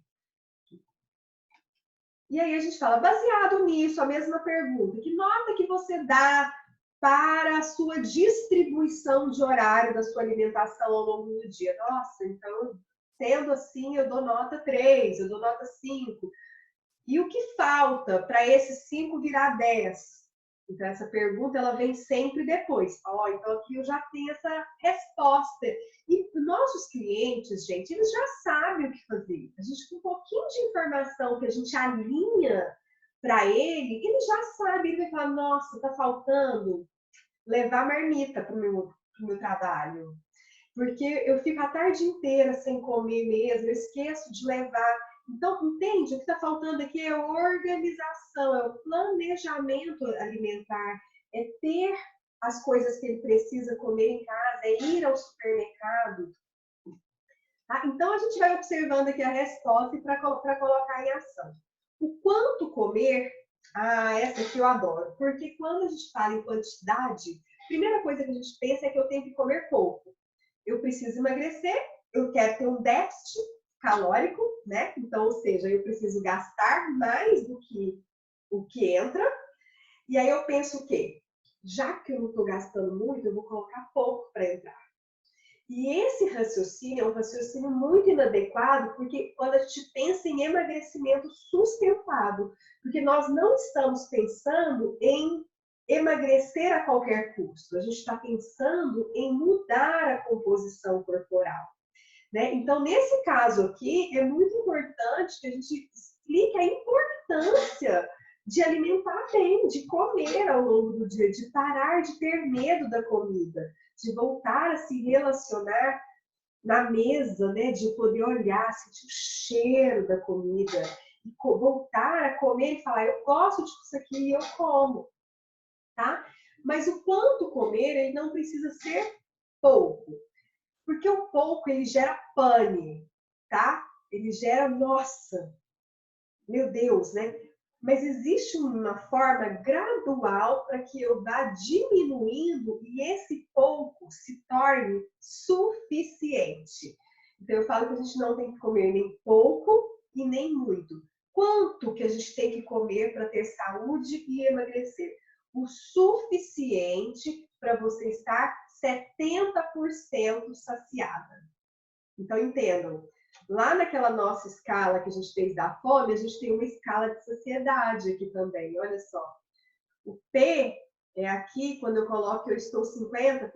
E aí a gente fala, baseado nisso, a mesma pergunta, que nota que você dá para a sua distribuição de horário da sua alimentação ao longo do dia? Nossa, então, sendo assim, eu dou nota 3, eu dou nota 5. E o que falta para esses 5 virar 10? Então, essa pergunta ela vem sempre depois. Então, aqui eu já tenho essa resposta. E nossos clientes, gente, eles já sabem o que fazer. A gente, com um pouquinho de informação que a gente alinha para ele já sabe. Ele vai falar, nossa, está faltando levar marmita para o meu trabalho. Porque eu fico a tarde inteira sem comer mesmo, eu esqueço de levar. Então, entende? O que está faltando aqui é organização, é o planejamento alimentar, é ter as coisas que ele precisa comer em casa, é ir ao supermercado. Tá? Então, a gente vai observando aqui a resposta para colocar em ação. O quanto comer, essa aqui eu adoro, porque quando a gente fala em quantidade, a primeira coisa que a gente pensa é que eu tenho que comer pouco. Eu preciso emagrecer, eu quero ter um déficit calórico, né? Então, ou seja, eu preciso gastar mais do que o que entra. E aí eu penso o quê? Já que eu não estou gastando muito, eu vou colocar pouco para entrar. E esse raciocínio é um raciocínio muito inadequado, porque quando a gente pensa em emagrecimento sustentado, porque nós não estamos pensando em emagrecer a qualquer custo, a gente está pensando em mudar a composição corporal. Né? Então, nesse caso aqui, é muito importante que a gente explique a importância de alimentar bem, de comer ao longo do dia, de parar de ter medo da comida, de voltar a se relacionar na mesa, né? De poder olhar, sentir o cheiro da comida, e voltar a comer e falar, eu gosto disso aqui e eu como, tá? Mas o quanto comer, ele não precisa ser pouco. Porque o pouco, ele gera pane, tá? Ele gera, nossa, meu Deus, né? Mas existe uma forma gradual para que eu vá diminuindo e esse pouco se torne suficiente. Então, eu falo que a gente não tem que comer nem pouco e nem muito. Quanto que a gente tem que comer para ter saúde e emagrecer? O suficiente para você estar 70% saciada. Então, entendam. Lá naquela nossa escala que a gente fez da fome, a gente tem uma escala de saciedade aqui também. Olha só. O P é aqui quando eu coloco que eu estou 50%,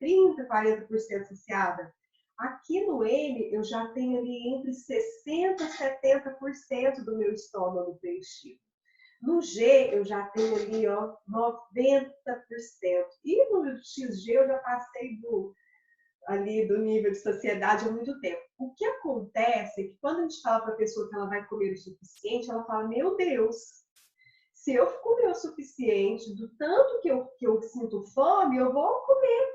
30%, 40% saciada. Aqui no M, eu já tenho ali entre 60% e 70% do meu estômago preenchido. No G, eu já tenho ali, ó, 90%. E no XG, eu já passei ali do nível de saciedade há muito tempo. O que acontece é que quando a gente fala para a pessoa que ela vai comer o suficiente, ela fala, meu Deus, se eu comer o suficiente, do tanto que eu sinto fome, eu vou comer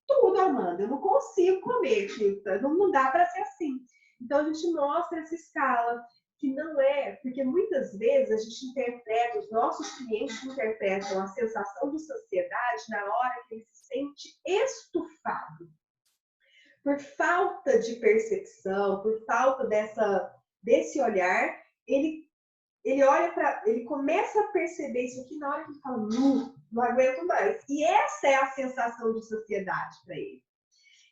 tudo, Amanda. Eu não consigo comer, não dá para ser assim. Então, a gente mostra essa escala, que não é, porque muitas vezes a gente interpreta, os nossos clientes interpretam a sensação de saciedade na hora que ele se sente estufado. Por falta de percepção, por falta desse olhar, ele olha ele começa a perceber isso aqui na hora que ele fala, não aguento mais. E essa é a sensação de saciedade para ele.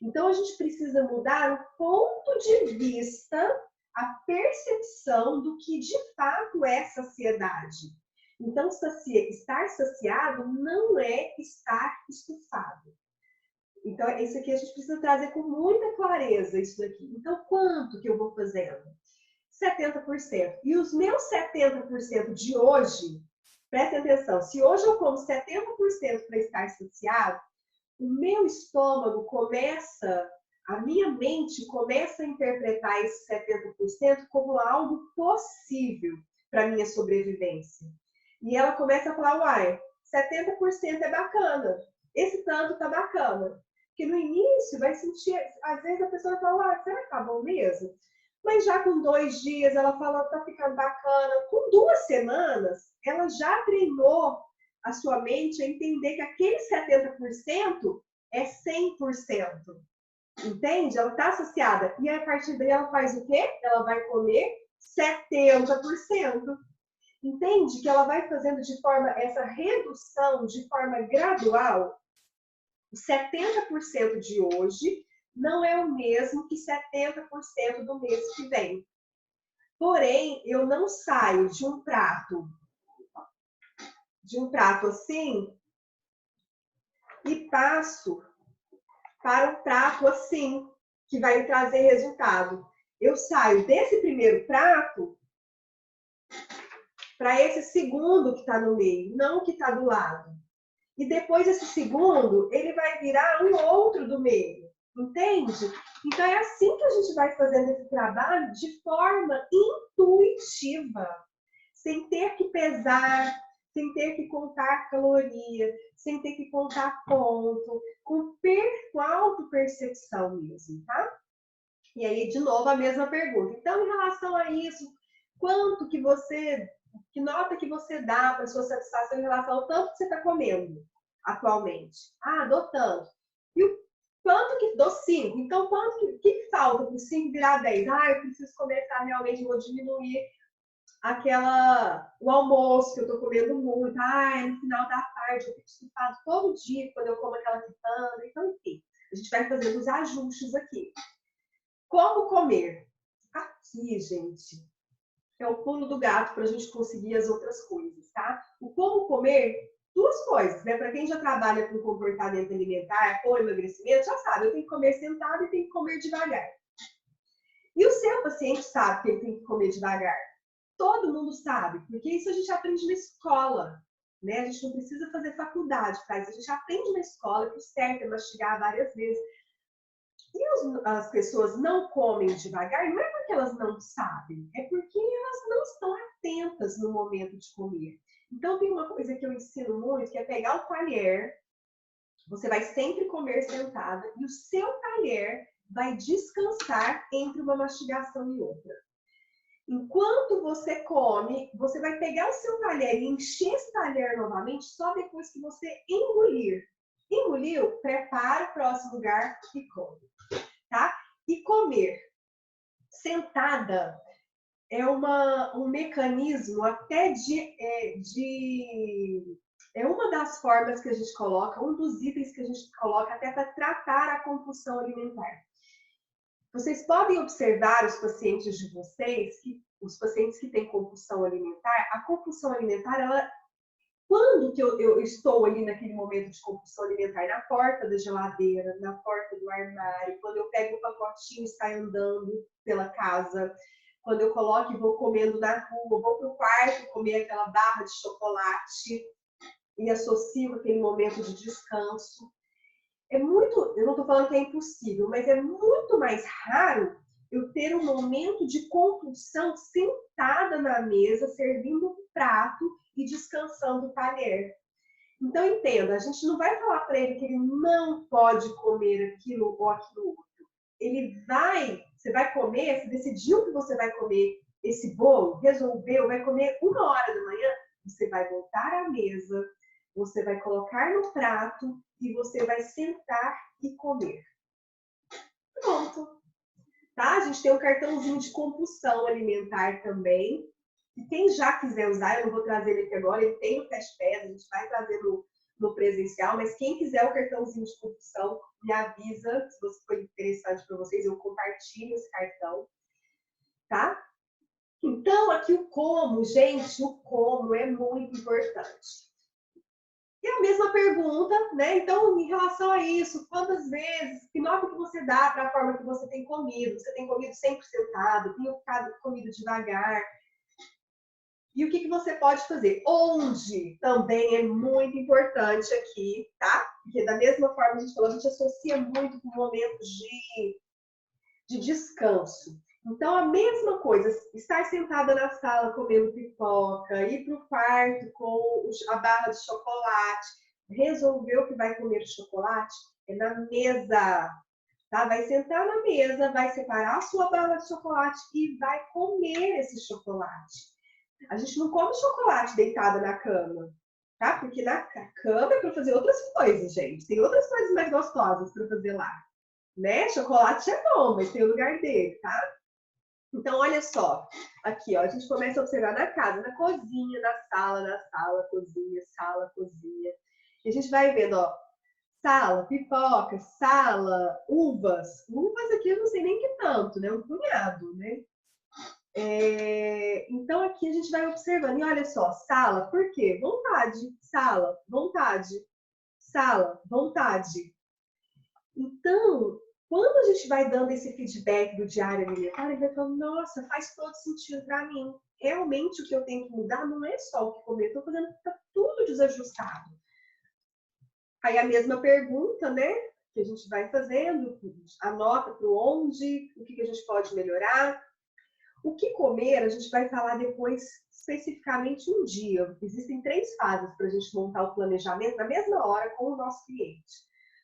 Então, a gente precisa mudar o ponto de vista, a percepção do que de fato é saciedade. Então, estar saciado não é estar estufado. Então, isso aqui a gente precisa trazer com muita clareza, isso daqui. Então, quanto que eu vou fazendo? 70%. E os meus 70% de hoje, prestem atenção, se hoje eu como 70% para estar saciado, o meu estômago começa, a minha mente começa a interpretar esse 70% como algo possível para minha sobrevivência. E ela começa a falar, uai, 70% é bacana, esse tanto tá bacana. Porque no início vai sentir, às vezes a pessoa fala, uai, será que tá bom mesmo? Mas já com 2 dias ela fala, tá ficando bacana. Com 2 semanas, ela já treinou a sua mente a entender que aquele 70% é 100%. Entende? Ela está associada. E a partir daí ela faz o quê? Ela vai comer 70%. Entende? Que ela vai fazendo de forma, essa redução de forma gradual. O 70% de hoje não é o mesmo que 70% do mês que vem. Porém, eu não saio de um prato assim e passo para um prato assim, que vai me trazer resultado. Eu saio desse primeiro prato para esse segundo que está no meio, não o que está do lado. E depois esse segundo, ele vai virar um outro do meio. Entende? Então é assim que a gente vai fazendo esse trabalho de forma intuitiva, sem ter que pesar, sem ter que contar caloria, sem ter que contar ponto, com autopercepção mesmo, tá? E aí, de novo, a mesma pergunta. Então, em relação a isso, quanto que nota que você dá para a sua satisfação em relação ao tanto que você está comendo atualmente? Ah, dou tanto. E o quanto que dou 5? Então, quanto que falta para o 5 virar 10? Ah, eu preciso começar realmente, vou diminuir o almoço que eu tô comendo muito. Ah, no final da tarde eu fico estufado todo dia quando eu como aquela quitanda. Então, enfim, a gente vai fazendo os ajustes aqui. Como comer? Aqui, gente, é o pulo do gato para a gente conseguir as outras coisas, tá? O como comer, 2 coisas, né? Para quem já trabalha com comportamento alimentar ou emagrecimento, já sabe, eu tenho que comer sentado e tenho que comer devagar. E o seu paciente sabe que ele tem que comer devagar. Todo mundo sabe, porque isso a gente aprende na escola, né? A gente não precisa fazer faculdade para isso, a gente aprende na escola que o certo é mastigar várias vezes. E as pessoas não comem devagar, não é porque elas não sabem, é porque elas não estão atentas no momento de comer. Então tem uma coisa que eu ensino muito, que é pegar o talher, você vai sempre comer sentada, e o seu talher vai descansar entre uma mastigação e outra. Enquanto você come, você vai pegar o seu talher e encher esse talher novamente só depois que você engolir. Engoliu? Prepara o próximo lugar e come. Tá? E comer sentada é um mecanismo até é uma das formas que a gente coloca, um dos itens que a gente coloca até para tratar a compulsão alimentar. Vocês podem observar os pacientes de vocês, os pacientes que têm compulsão alimentar, a compulsão alimentar, quando que eu estou ali naquele momento de compulsão alimentar? Na porta da geladeira, na porta do armário, quando eu pego o pacotinho e saio andando pela casa, quando eu coloco e vou comendo na rua, vou para o quarto comer aquela barra de chocolate e associo aquele momento de descanso. Eu não estou falando que é impossível, mas é muito mais raro eu ter um momento de compulsão sentada na mesa, servindo um prato e descansando o talher. Então, entenda, a gente não vai falar para ele que ele não pode comer aquilo ou aquilo outro. Você vai comer, você decidiu que você vai comer esse bolo, resolveu, vai comer 1h da manhã, você vai voltar à mesa, você vai colocar no prato e você vai sentar e comer. Pronto. Tá? A gente tem um cartãozinho de compulsão alimentar também. E quem já quiser usar, eu não vou trazer ele aqui agora, ele tem o TestPass, a gente vai trazer no presencial, mas quem quiser o cartãozinho de compulsão, me avisa, se for interessante para vocês, eu compartilho esse cartão. Tá? Então, aqui o como, gente, o como é muito importante. E a mesma pergunta, né? Então, em relação a isso, quantas vezes, que nota que você dá para a forma que você tem comido? Você tem comido sempre sentado? Tem comido devagar? E o que você pode fazer? Onde também é muito importante aqui, tá? Porque da mesma forma que a gente falou, a gente associa muito com momentos de descanso. Então, a mesma coisa, estar sentada na sala comendo pipoca, ir para o quarto com a barra de chocolate, resolveu que vai comer o chocolate, é na mesa, tá? Vai sentar na mesa, vai separar a sua barra de chocolate e vai comer esse chocolate. A gente não come chocolate deitada na cama, tá? Porque na cama é para fazer outras coisas, gente. Tem outras coisas mais gostosas para fazer lá, né? Chocolate é bom, mas tem o lugar dele, tá? Então, olha só. Aqui, ó, a gente começa a observar na casa, na cozinha, na sala, cozinha, sala, cozinha. E a gente vai vendo, ó, sala, pipoca, sala, uvas. Uvas aqui eu não sei nem que tanto, né? Um punhado, né? Então, aqui a gente vai observando. E olha só, sala, por quê? Vontade, sala, vontade, sala, vontade. Então, quando a gente vai dando esse feedback do diário alimentar, ele vai falando, nossa, faz todo sentido para mim. Realmente o que eu tenho que mudar não é só o que comer, estou fazendo tá tudo desajustado. Aí a mesma pergunta, né, que a gente vai fazendo, anota para onde, o que a gente pode melhorar. O que comer, a gente vai falar depois especificamente um dia. Existem 3 fases para a gente montar o planejamento na mesma hora com o nosso cliente.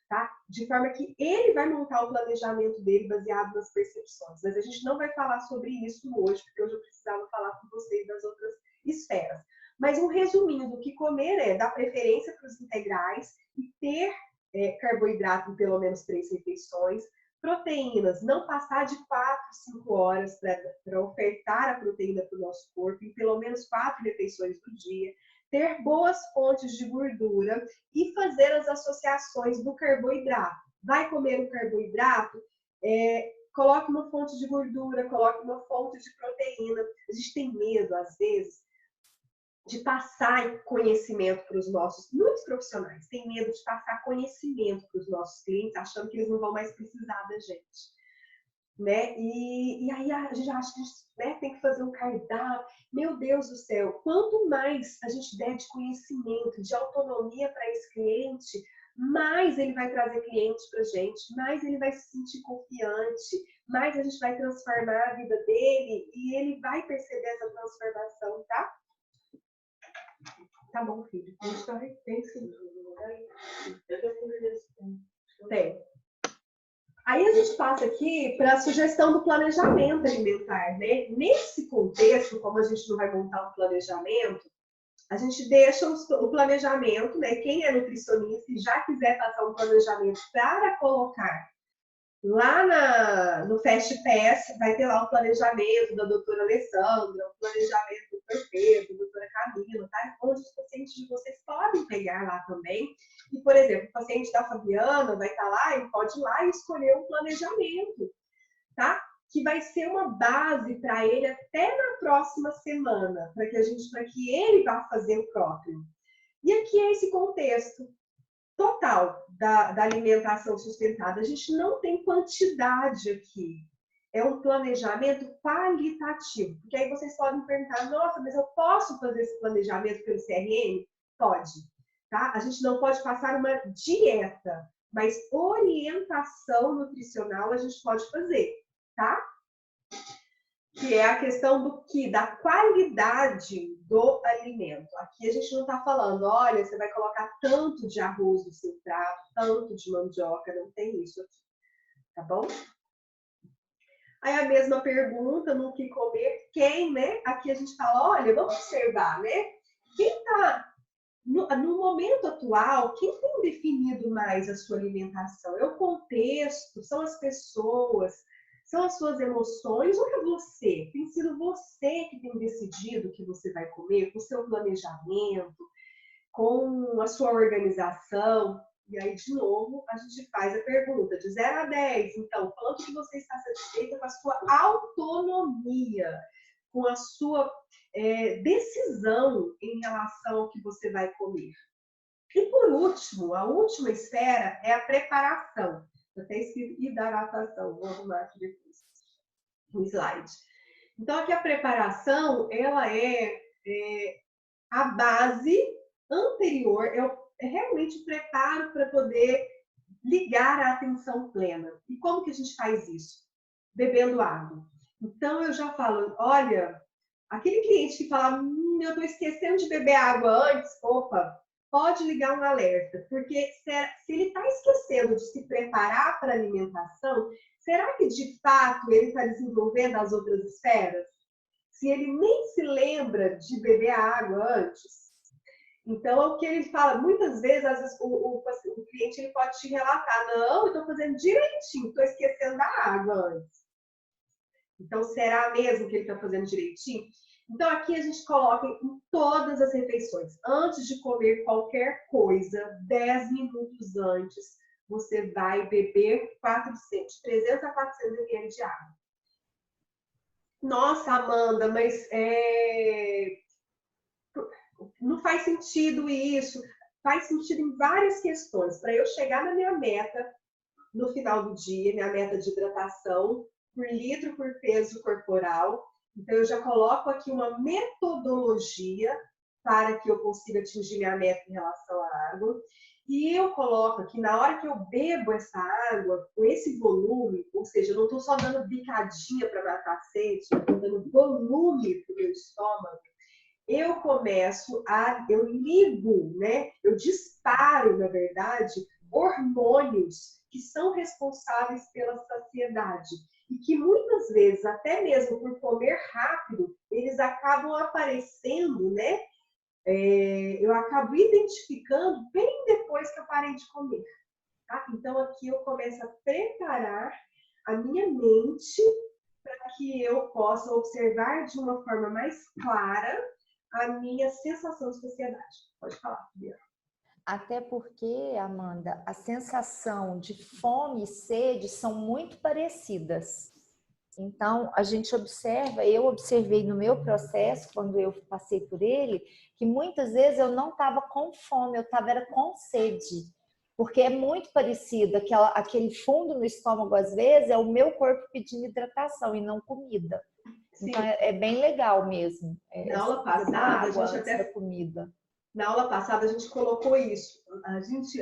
Tá? De forma que ele vai montar o planejamento dele baseado nas percepções. Mas a gente não vai falar sobre isso hoje, porque hoje eu precisava falar com vocês das outras esferas. Mas um resuminho do que comer é dar preferência para os integrais e ter carboidrato em pelo menos 3 refeições. Proteínas, não passar de 4, 5 horas para ofertar a proteína para o nosso corpo em pelo menos 4 refeições do dia. Ter boas fontes de gordura e fazer as associações do carboidrato. Vai comer um carboidrato? Coloque uma fonte de gordura, coloque uma fonte de proteína. A gente tem medo, às vezes, de passar conhecimento para os nossos... Muitos profissionais têm medo de passar conhecimento para os nossos clientes, achando que eles não vão mais precisar da gente. Né? E aí a gente acha que a gente, né, tem que fazer um cardápio. Meu Deus do céu, quanto mais a gente der de conhecimento, de autonomia para esse cliente, mais ele vai trazer clientes para a gente, mais ele vai se sentir confiante, mais a gente vai transformar a vida dele e ele vai perceber essa transformação, tá? Tá bom, filho. Tem sim. Tem. Aí a gente passa aqui para a sugestão do planejamento alimentar, né? Nesse contexto, como a gente não vai montar um planejamento, a gente deixa o planejamento, né? Quem é nutricionista e já quiser passar um planejamento para colocar lá no Fast Pass, vai ter lá o planejamento da doutora Alessandra, o planejamento do Dr. Pedro, da doutora Camila, tá? Onde os pacientes de vocês podem pegar lá também. E, por exemplo, o paciente da Fabiana vai estar lá e pode ir lá e escolher um planejamento, tá? Que vai ser uma base para ele até na próxima semana, para que ele vá fazer o próprio. E aqui é esse contexto total da alimentação sustentável. A gente não tem quantidade aqui. É um planejamento qualitativo. Porque aí vocês podem perguntar, nossa, mas eu posso fazer esse planejamento pelo CRM? Pode. Tá? A gente não pode passar uma dieta, mas orientação nutricional a gente pode fazer, tá? Que é a questão da qualidade do alimento. Aqui a gente não está falando, olha, você vai colocar tanto de arroz no seu prato, tanto de mandioca, não tem isso aqui, tá bom? Aí a mesma pergunta, no que comer, quem, né? Aqui a gente fala, olha, vamos observar, né? Quem tá no momento atual, quem tem definido mais a sua alimentação? É o contexto, são as pessoas, são as suas emoções ou é você? Tem sido você que tem decidido o que você vai comer, com o seu planejamento, com a sua organização? E aí, de novo, a gente faz a pergunta de 0 a 10. Então, quanto que você está satisfeita com a sua autonomia, com a sua decisão em relação ao que você vai comer? E por último, a última esfera é a preparação. Eu até escrito hidratação, vou arrumar aqui depois no slide. Então, aqui a preparação, ela é a base anterior, é realmente o preparo para poder ligar a atenção plena. E como que a gente faz isso? Bebendo água. Então, eu já falo, olha, aquele cliente que fala, eu estou esquecendo de beber água antes, opa, pode ligar um alerta, porque se ele está esquecendo de se preparar para a alimentação, será que de fato ele está desenvolvendo as outras esferas? Se ele nem se lembra de beber a água antes? Então, é o que ele fala, muitas vezes, às vezes o cliente ele pode te relatar, não, eu estou fazendo direitinho, estou esquecendo da água antes. Então, será mesmo que ele está fazendo direitinho? Então, aqui a gente coloca em todas as refeições, antes de comer qualquer coisa, 10 minutos antes, você vai beber 300 a 400 ml de água. Nossa, Amanda, mas não faz sentido isso. Faz sentido em várias questões. Para eu chegar na minha meta no final do dia, minha meta de hidratação, por litro por peso corporal. Então, eu já coloco aqui uma metodologia para que eu consiga atingir minha meta em relação à água. E eu coloco aqui, na hora que eu bebo essa água, com esse volume, ou seja, eu não estou só dando bicadinha para matar a sede, eu estou dando volume para o meu estômago, eu ligo, né? Eu disparo, na verdade, hormônios que são responsáveis pela saciedade e que muitas vezes, até mesmo por comer rápido, eles acabam aparecendo, né? Eu acabo identificando bem depois que eu parei de comer. Tá? Então, aqui eu começo a preparar a minha mente para que eu possa observar de uma forma mais clara a minha sensação de saciedade. Pode falar, Bia.
Até porque, Amanda, a sensação de fome e sede são muito parecidas. Então, a gente observa, eu observei no meu processo, quando eu passei por ele, que muitas vezes eu não estava com fome, eu estava com sede. Porque é muito parecido, aquele fundo no estômago, às vezes, é o meu corpo pedindo hidratação e não comida. Sim. Então, é bem legal mesmo.
Na aula passada, a gente até...
da comida.
Na aula passada, a gente colocou isso.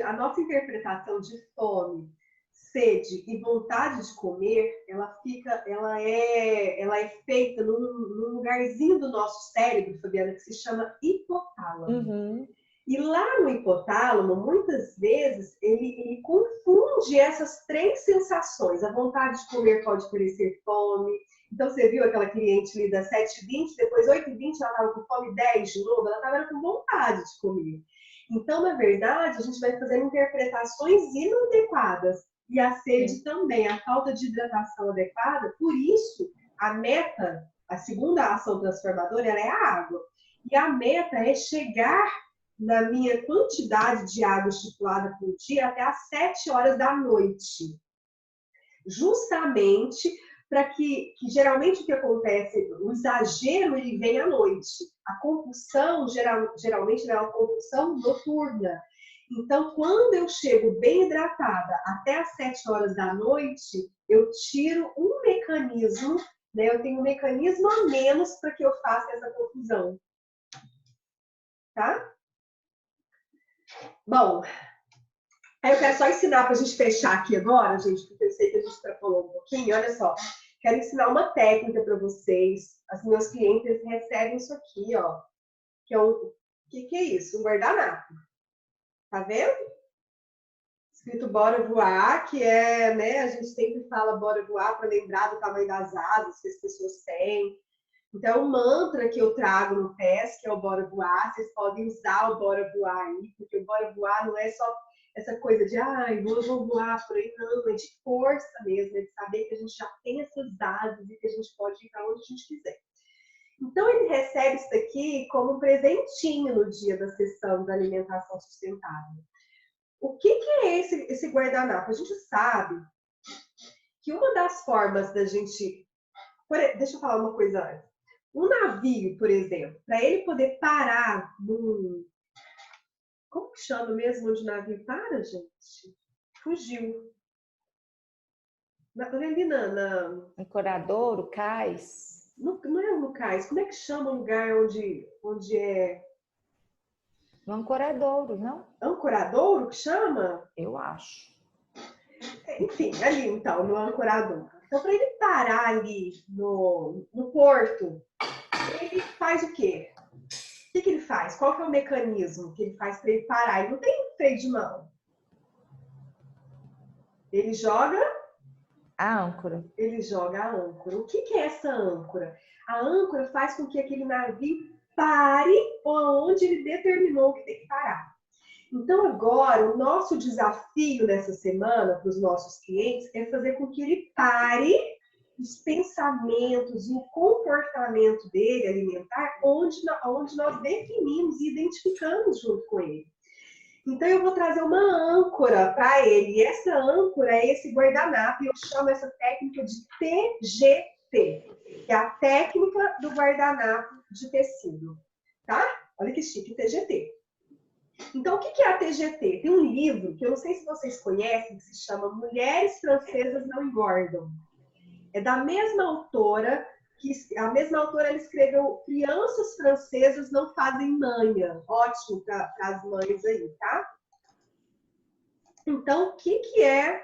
A nossa interpretação de fome, sede e vontade de comer, ela é feita num lugarzinho do nosso cérebro, Fabiana, que se chama hipotálamo.
Uhum.
E lá no hipotálamo, muitas vezes, ele confunde essas três sensações. A vontade de comer pode parecer fome. Então, você viu aquela cliente ali das 7h20, depois 8h20 ela estava com fome, 10 de novo, ela estava com vontade de comer. Então, na verdade, a gente vai fazendo interpretações inadequadas. E a sede também, a falta de hidratação adequada. Por isso, a meta, a segunda ação transformadora, ela é a água. E a meta é chegar na minha quantidade de água estipulada por dia até às 7 horas da noite. Justamente para que geralmente o que acontece, o exagero ele vem à noite. A compulsão, geralmente, é uma compulsão noturna. Então, quando eu chego bem hidratada até às 7 horas da noite, eu tiro um mecanismo, né? Eu tenho um mecanismo a menos para que eu faça essa confusão. Tá? Bom, aí eu quero só ensinar para a gente fechar aqui agora, gente, porque eu sei que a gente extrapolou um pouquinho. Olha só, quero ensinar uma técnica para vocês. As meus clientes recebem isso aqui, ó. Que é isso? Um guardanapo. Tá vendo? Escrito Bora Voar, que é, né, a gente sempre fala Bora Voar para lembrar do tamanho das asas que as pessoas têm. Então, o mantra que eu trago no PES, que é o Bora Voar, vocês podem usar o Bora Voar aí, porque o Bora Voar não é só essa coisa de, eu vou voar por aí, não, é de força mesmo, é de saber que a gente já tem essas asas e que a gente pode ir para onde a gente quiser. Então, ele recebe isso daqui como um presentinho no dia da sessão da alimentação sustentável. O que é esse guardanapo? A gente sabe que uma das formas da gente... Deixa eu falar uma coisa antes. Um navio, por exemplo, para ele poder parar num... Como Como que chama mesmo onde o navio para, gente? Fugiu. Ali
Ancoradouro, cais.
Não é no cais. Como é que chama o lugar onde é...
No Ancoradouro, não?
Ancoradouro que chama?
Eu acho.
Enfim, ali então, no Ancoradouro. Então, para ele parar ali no porto, ele faz o quê? O que ele faz? Qual que é o mecanismo que ele faz para ele parar? Ele não tem freio de mão. Ele joga
A âncora.
Ele joga a âncora. O que é essa âncora? A âncora faz com que aquele navio pare onde ele determinou que tem que parar. Então, agora, o nosso desafio nessa semana para os nossos clientes é fazer com que ele pare os pensamentos e o comportamento dele alimentar onde nós definimos e identificamos junto com ele. Então, eu vou trazer uma âncora para ele. E essa âncora é esse guardanapo. E eu chamo essa técnica de TGT, que é a técnica do guardanapo de tecido. Tá? Olha que chique, TGT. Então, o que é a TGT? Tem um livro que eu não sei se vocês conhecem, que se chama Mulheres Francesas Não Engordam. É da mesma autora, ela escreveu Crianças Francesas Não Fazem Manha. Ótimo para as mães aí, tá? Então, o que é...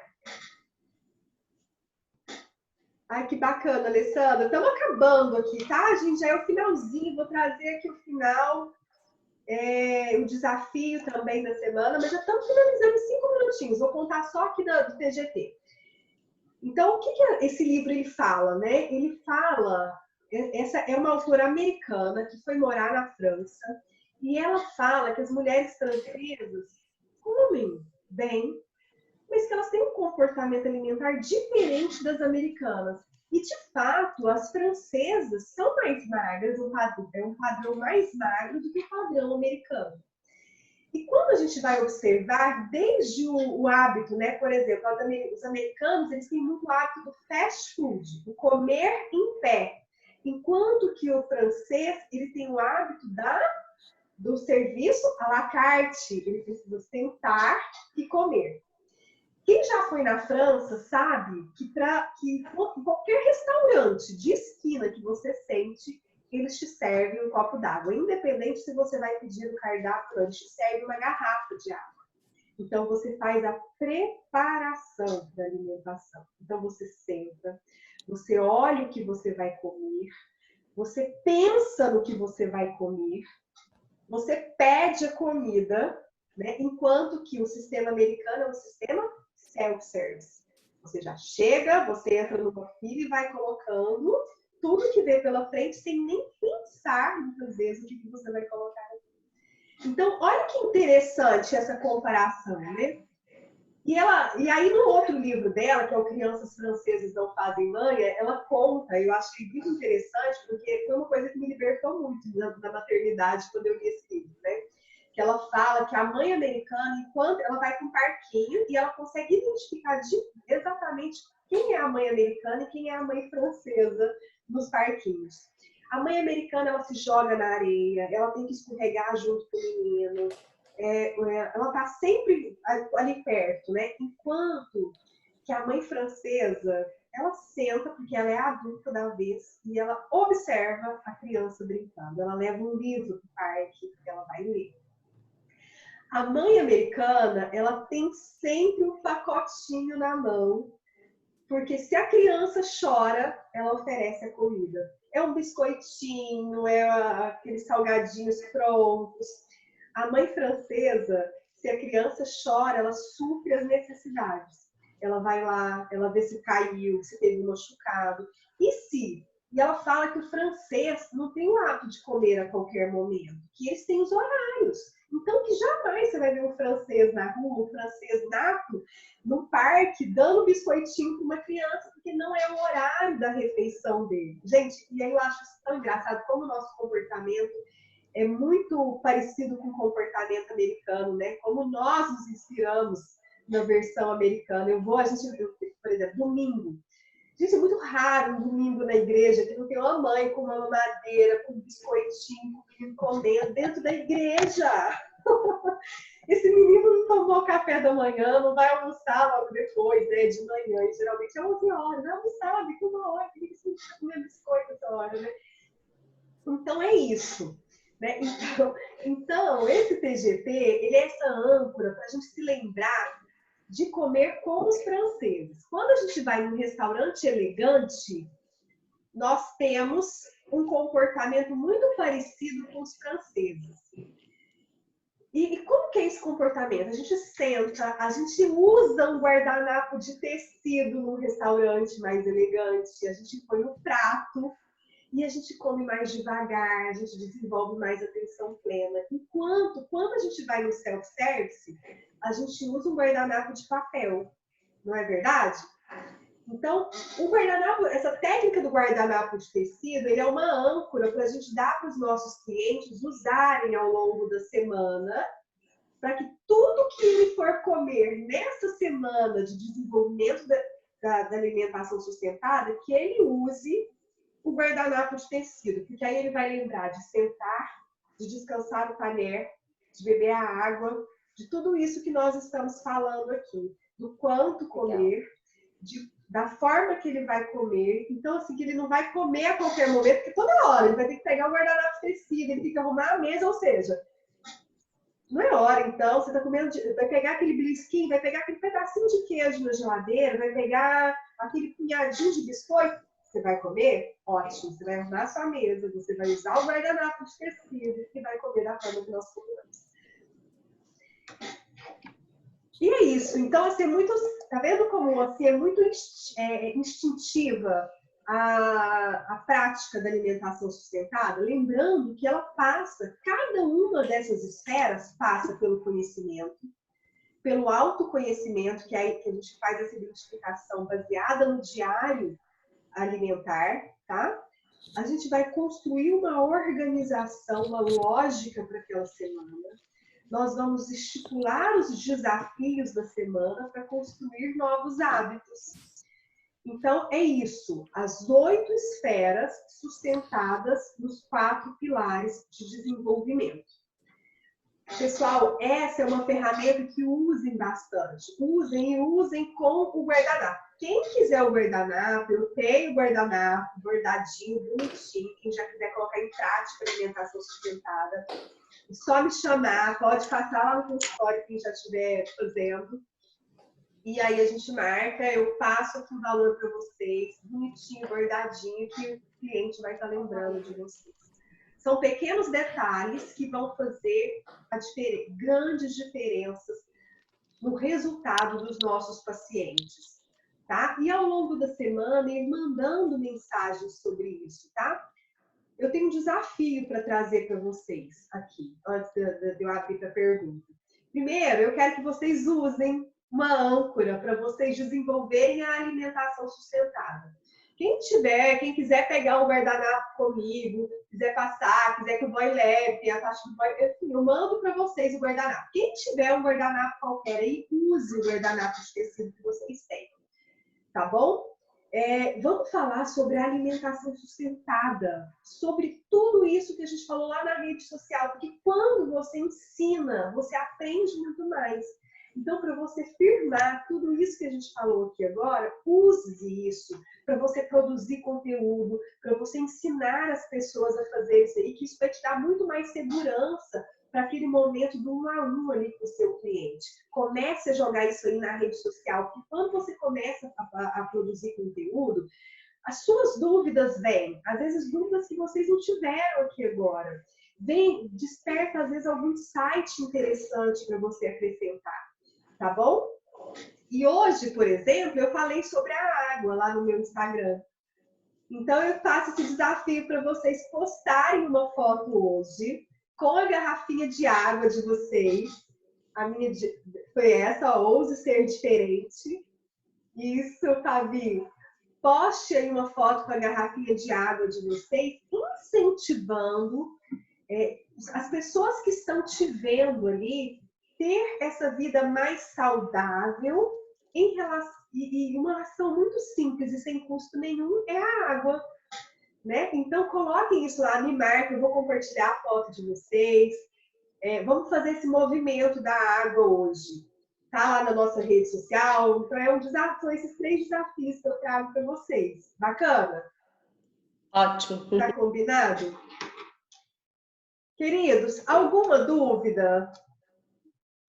Ai, que bacana, Alessandra. Estamos acabando aqui, tá, gente? Já é o finalzinho, vou trazer aqui o final, o desafio também da semana, mas já estamos finalizando em 5 minutinhos. Vou contar só aqui do TGT. Então, o que esse livro ele fala, né? Ele fala, essa é uma autora americana que foi morar na França, e ela fala que as mulheres francesas comem bem, mas que elas têm um comportamento alimentar diferente das americanas. E, de fato, as francesas são mais magras, é um padrão mais magro do que o padrão americano. E quando a gente vai observar, desde o hábito, né? Por exemplo, os americanos, eles têm muito hábito do fast food, o comer em pé. Enquanto que o francês, ele tem o hábito do serviço à la carte. Ele precisa sentar e comer. Quem já foi na França sabe que qualquer restaurante de esquina que você sente, eles te servem um copo d'água. Independente se você vai pedir no cardápio, eles te servem uma garrafa de água. Então, você faz a preparação para a alimentação. Então, você senta, você olha o que você vai comer, você pensa no que você vai comer, você pede a comida, né? Enquanto que o sistema americano é um sistema self-service. Você já chega, você entra numa fila e vai colocando tudo que vê pela frente sem nem pensar, muitas vezes, o que você vai colocar aqui. Então, olha que interessante essa comparação, né? E aí, no outro livro dela, que é o Crianças Francesas Não Fazem Manha, ela conta, eu achei muito interessante, porque foi uma coisa que me libertou muito na maternidade, quando eu li esse livro, né? Que ela fala que a mãe americana, enquanto ela vai para um parquinho e ela consegue identificar exatamente quem é a mãe americana e quem é a mãe francesa nos parquinhos. A mãe americana, ela se joga na areia, ela tem que escorregar junto com o menino, ela está sempre ali perto, né? Enquanto que a mãe francesa, ela senta, porque ela é a adulta da vez, e ela observa a criança brincando. Ela leva um livro para o parque, que ela vai ler. A mãe americana, ela tem sempre um pacotinho na mão, porque se a criança chora, ela oferece a comida. É um biscoitinho, é aqueles salgadinhos prontos. A mãe francesa, se a criança chora, ela supre as necessidades. Ela vai lá, ela vê se caiu, se teve um machucado. E ela fala que o francês não tem o hábito de comer a qualquer momento, que eles têm os horários. Então, que jamais você vai ver um francês na rua, um francês nato, no parque, dando biscoitinho para uma criança, porque não é o horário da refeição dele. Gente, e aí eu acho isso tão engraçado, como o nosso comportamento é muito parecido com o comportamento americano, né? Como nós nos inspiramos na versão americana. Por exemplo, domingo. Gente, é muito raro um domingo na igreja que não tem uma mãe com uma mamadeira, com um biscoitinho, comendo dentro da igreja. Esse café da manhã, não vai almoçar logo depois, né, de manhã, e geralmente é 11 horas, vai almoçar daqui 1 hora, que você está comendo biscoito essa hora, né? Então é isso, né? Então esse TGP, ele é essa âncora para a gente se lembrar de comer como os franceses. Quando a gente vai num restaurante elegante, nós temos um comportamento muito parecido com os franceses. E como que é esse comportamento? A gente senta, a gente usa um guardanapo de tecido num restaurante mais elegante, a gente põe um prato e a gente come mais devagar, a gente desenvolve mais atenção plena. Enquanto, quando a gente vai no self-service, a gente usa um guardanapo de papel, não é verdade? Então, o guardanapo, essa técnica do guardanapo de tecido, ele é uma âncora para a gente dar para os nossos clientes usarem ao longo da semana, para que tudo que ele for comer nessa semana de desenvolvimento da alimentação sustentável, que ele use o guardanapo de tecido, porque aí ele vai lembrar de sentar, de descansar o talher, de beber a água, de tudo isso que nós estamos falando aqui, do quanto comer, da forma que ele vai comer. Então, assim, que ele não vai comer a qualquer momento, porque toda hora ele vai ter que pegar o guardanapo de tecido, ele tem que arrumar a mesa, ou seja, não é hora, então, você tá comendo, vai pegar aquele belisquinho, vai pegar aquele pedacinho de queijo na geladeira, vai pegar aquele punhadinho de biscoito, você vai comer? Ótimo, você vai arrumar a sua mesa, você vai usar o guardanapo de tecido e vai comer da forma que nós comemos. E é isso. Então, assim, é muito, tá vendo como assim, é muito instintiva a prática da alimentação sustentável? Lembrando que ela passa, cada uma dessas esferas passa pelo conhecimento, pelo autoconhecimento, que é aí que a gente faz essa identificação baseada no diário alimentar, tá? A gente vai construir uma organização, uma lógica para aquela semana. Nós vamos estipular os desafios da semana para construir novos hábitos. Então, é isso. As 8 esferas sustentadas nos 4 pilares de desenvolvimento. Pessoal, essa é uma ferramenta que usem bastante. Usem e usem com o guardanapo. Quem quiser o guardanapo, eu tenho o guardanapo bordadinho, bonitinho. Quem já quiser colocar em prática a alimentação sustentada, é só me chamar, pode passar lá no consultório quem já estiver fazendo. E aí a gente marca, eu passo aqui o valor para vocês, bonitinho, bordadinho, que o cliente vai estar lembrando de vocês. São pequenos detalhes que vão fazer grandes diferenças no resultado dos nossos pacientes, tá? E ao longo da semana, ir mandando mensagens sobre isso, tá? Eu tenho um desafio para trazer para vocês aqui, antes de eu abrir para a pergunta. Primeiro, eu quero que vocês usem uma âncora para vocês desenvolverem a alimentação sustentável. Quem quiser pegar um guardanapo comigo, quiser passar, quiser que o boy leve, tem a taxa do boy, enfim, eu mando para vocês o guardanapo. Quem tiver um guardanapo qualquer aí, use o guardanapo de tecido que vocês têm, tá bom? Vamos falar sobre a alimentação sustentada, sobre tudo isso que a gente falou lá na rede social, porque quando você ensina, você aprende muito mais. Então, para você firmar tudo isso que a gente falou aqui agora, use isso para você produzir conteúdo, para você ensinar as pessoas a fazer isso aí, que isso vai te dar muito mais segurança para aquele momento do 1 a 1 ali com o seu cliente. Comece a jogar isso aí na rede social, porque quando você começa a produzir conteúdo, as suas dúvidas vêm, às vezes dúvidas que vocês não tiveram aqui agora. Desperta às vezes algum insight interessante para você acrescentar, tá bom? E hoje, por exemplo, eu falei sobre a água lá no meu Instagram. Então eu faço esse desafio para vocês postarem uma foto hoje com a garrafinha de água de vocês. A minha foi essa, ó, ouse ser diferente. Isso, Fabi. Poste aí uma foto com a garrafinha de água de vocês, incentivando as pessoas que estão te vendo ali ter essa vida mais saudável e uma ação muito simples e sem custo nenhum é a água. Né? Então, coloquem isso lá, me marquem, eu vou compartilhar a foto de vocês. Vamos fazer esse movimento da água hoje. tá lá na nossa rede social. Então, é um desafio, são esses 3 desafios que eu trago para vocês. Bacana?
Ótimo.
Tá combinado? Queridos, alguma dúvida?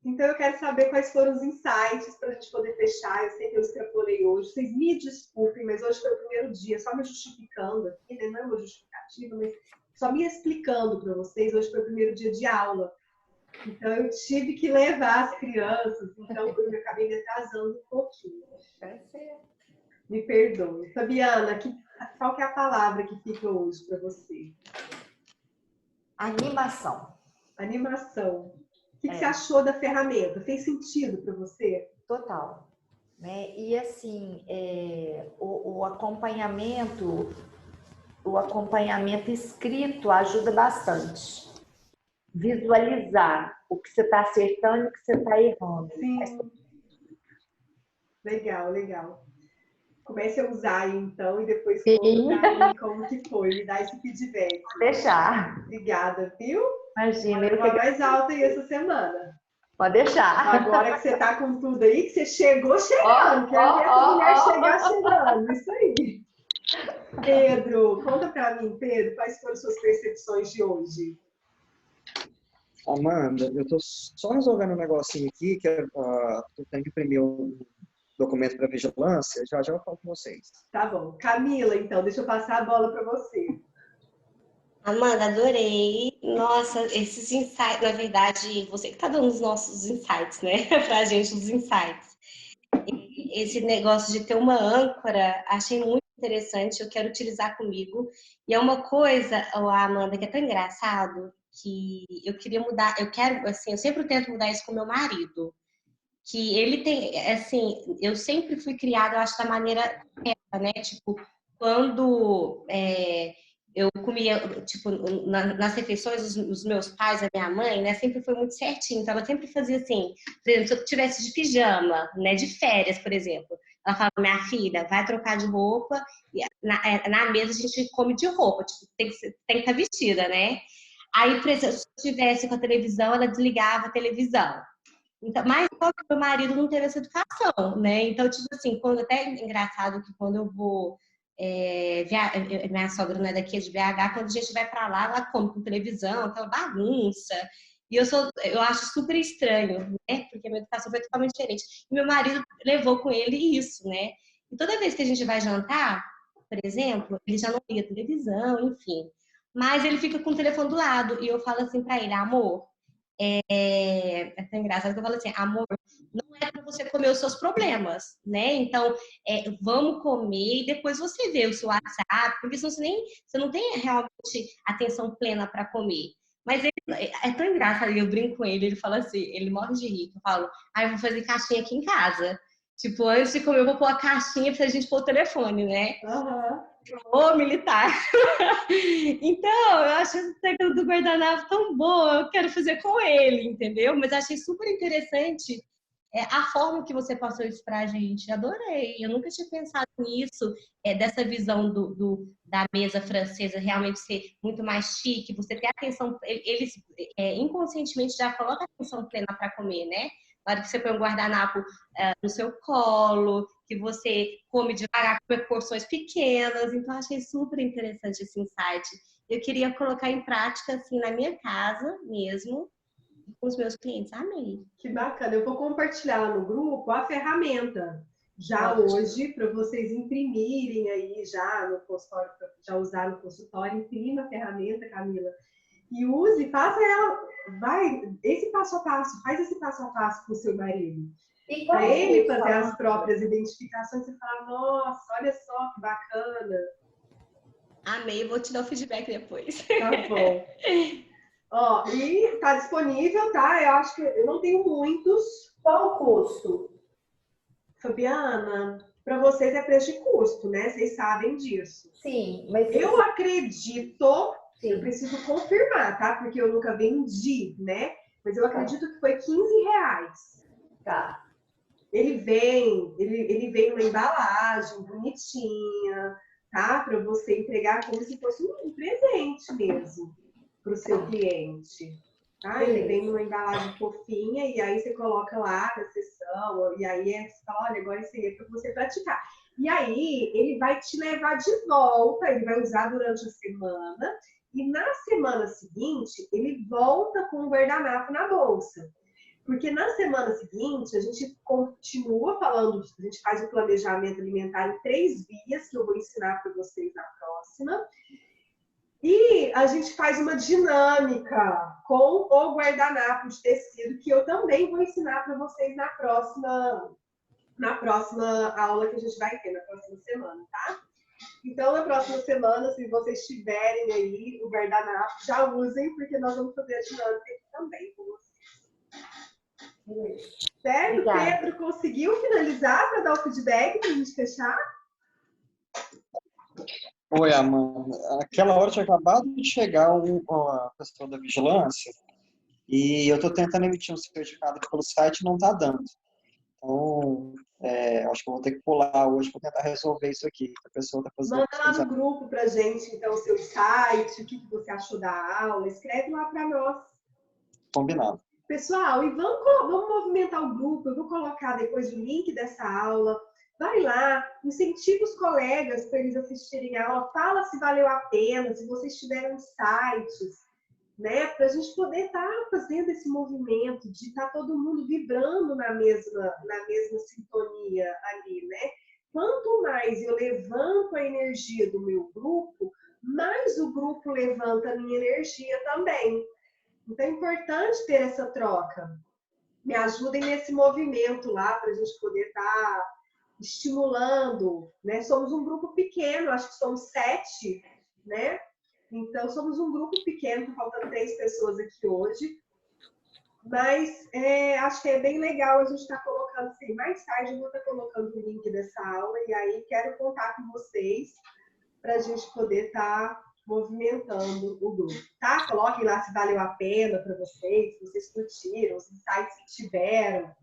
Então, eu quero saber quais foram os insights para a gente poder fechar. Eu sei que eu extrapolei hoje. Vocês me desculpem, mas hoje foi o primeiro dia, só me justificando aqui, né? Não é uma justificativa, mas só me explicando para vocês. Hoje foi o primeiro dia de aula. Então, eu tive que levar as crianças. Então, eu acabei me atrasando um pouquinho. Me perdoe. Fabiana, qual que é a palavra que fica hoje para você?
Animação.
Animação. O que você achou da ferramenta? Fez sentido para você?
Total. Né? E assim, o acompanhamento escrito ajuda bastante. Visualizar o que você está acertando e o que você está errando.
Sim. Legal, legal. Comece a usar aí, então, e depois conta pra mim como que foi, me dá esse feedback.
Vou deixar.
Obrigada, viu?
Imagina.
Uma mais alta aí essa semana.
Pode deixar.
Agora que você tá com tudo aí, que você chegou chegando. Quero ver essa mulher chegar chegando. Isso aí. Pedro, conta pra mim, Pedro, quais foram suas percepções de hoje?
Amanda, eu tô só resolvendo um negocinho aqui, que eu tenho que imprimir um documento para vigilância, já eu falo com vocês.
Tá bom. Camila, então, deixa eu passar a bola para você.
Amanda, adorei. Nossa, esses insights, na verdade, você que está dando os nossos insights, né? Pra gente, os insights. Esse negócio de ter uma âncora, achei muito interessante, eu quero utilizar comigo. E é uma coisa, Amanda, que é tão engraçado, que eu queria mudar, eu quero, assim, eu sempre tento mudar isso com meu marido. Que ele tem, assim, eu sempre fui criada, eu acho, da maneira certa, né? Tipo, quando eu comia, tipo, nas refeições, os meus pais, a minha mãe, né, sempre foi muito certinho. Então, ela sempre fazia assim, por exemplo, se eu tivesse de pijama, né, de férias, por exemplo, ela falava, minha filha, vai trocar de roupa, e na mesa a gente come de roupa, tipo, tem que estar vestida, né? Aí, por exemplo, se eu estivesse com a televisão, ela desligava a televisão. Então, mas só que meu marido não teve essa educação, né? Então, tipo assim, quando até é engraçado que quando eu vou minha sogra não é daqui, é de BH, quando a gente vai pra lá, ela come com televisão, aquela bagunça. E eu acho super estranho, né? Porque a minha educação foi totalmente diferente. E meu marido levou com ele isso, né? E toda vez que a gente vai jantar, por exemplo, ele já não liga televisão, enfim. Mas ele fica com o telefone do lado e eu falo assim pra ele, amor, é tão engraçado que eu falo assim, amor, não é para você comer os seus problemas, né? Então, vamos comer e depois você vê o seu WhatsApp, porque senão você não tem realmente atenção plena para comer. Mas ele, é tão engraçado, eu brinco com ele fala assim, ele morre de rir, eu falo, eu vou fazer caixinha aqui em casa. Tipo, antes de comer, eu vou pôr a caixinha pra gente pôr o telefone, né? Ô, militar! Então, eu acho essa técnica do guardanapo tão boa, eu quero fazer com ele, entendeu? Mas achei super interessante a forma que você passou isso pra gente. Adorei, eu nunca tinha pensado nisso, dessa visão da mesa francesa realmente ser muito mais chique, você ter atenção, eles inconscientemente já colocam atenção plena para comer, né? Na hora que você põe um guardanapo no seu colo, que você come devagar, come porções pequenas. Então, achei super interessante esse insight. Eu queria colocar em prática, assim, na minha casa mesmo, com os meus clientes. Amei.
Que bacana. Eu vou compartilhar lá no grupo a ferramenta. Já hoje, para vocês imprimirem aí já no consultório, já usar no consultório, imprima a ferramenta, Camila. E use, faça ela, esse passo a passo, faz esse passo a passo com o seu marido. Para ele fazer as próprias identificações e falar, nossa, olha só que bacana.
Amei, vou te dar o feedback depois.
Tá bom. Ó, e tá disponível, tá? Eu acho que eu não tenho muitos. Qual o custo? Fabiana, para vocês é preço de custo, né? Vocês sabem disso.
Sim, mas
eu acredito, sim, eu preciso confirmar, tá? Porque eu nunca vendi, né? Mas eu acredito que foi R$15.
Tá.
Ele vem uma embalagem bonitinha, tá? Para você entregar como se fosse um presente mesmo para o seu cliente. Tá? Ele vem numa embalagem fofinha e aí você coloca lá na sessão, e aí olha, agora isso aí é para você praticar. E aí ele vai te levar de volta, ele vai usar durante a semana, e na semana seguinte ele volta com o guardanapo na bolsa. Porque na semana seguinte a gente continua falando, a gente faz o planejamento alimentar em 3 vias, que eu vou ensinar para vocês na próxima. E a gente faz uma dinâmica com o guardanapo de tecido, que eu também vou ensinar para vocês na próxima aula que a gente vai ter, na próxima semana, tá? Então, na próxima semana, se vocês tiverem aí o guardanapo, já usem, porque nós vamos fazer a dinâmica aqui também com vocês. Certo?
Obrigada.
Pedro, conseguiu finalizar para dar o feedback para a gente fechar?
Oi, Amanda. Aquela hora tinha acabado de chegar a pessoa da vigilância e eu estou tentando emitir um certificado aqui pelo site e não está dando. Então, acho que eu vou ter que pular hoje para tentar resolver isso aqui. A pessoa está fazendo.
Manda lá no grupo para a gente, então, o seu site, o que você achou da aula. Escreve lá para nós.
Combinado.
Pessoal, e vamos movimentar o grupo. Eu vou colocar depois o link dessa aula. Vai lá, incentiva os colegas para eles assistirem a aula. Fala se valeu a pena, se vocês tiveram insights, né? Para a gente poder estar fazendo esse movimento de estar todo mundo vibrando na mesma sintonia ali, né? Quanto mais eu levanto a energia do meu grupo, mais o grupo levanta a minha energia também. Então é importante ter essa troca. Me ajudem nesse movimento lá para a gente poder estar estimulando, né? Somos um grupo pequeno, acho que somos 7, né? Então somos um grupo pequeno, faltam 3 pessoas aqui hoje. Mas acho que é bem legal a gente estar colocando, assim, mais tarde eu vou estar colocando o link dessa aula e aí quero contar com vocês para a gente poder estar movimentando o grupo, tá? Coloquem lá se valeu a pena para vocês, se vocês curtiram, os insights que tiveram.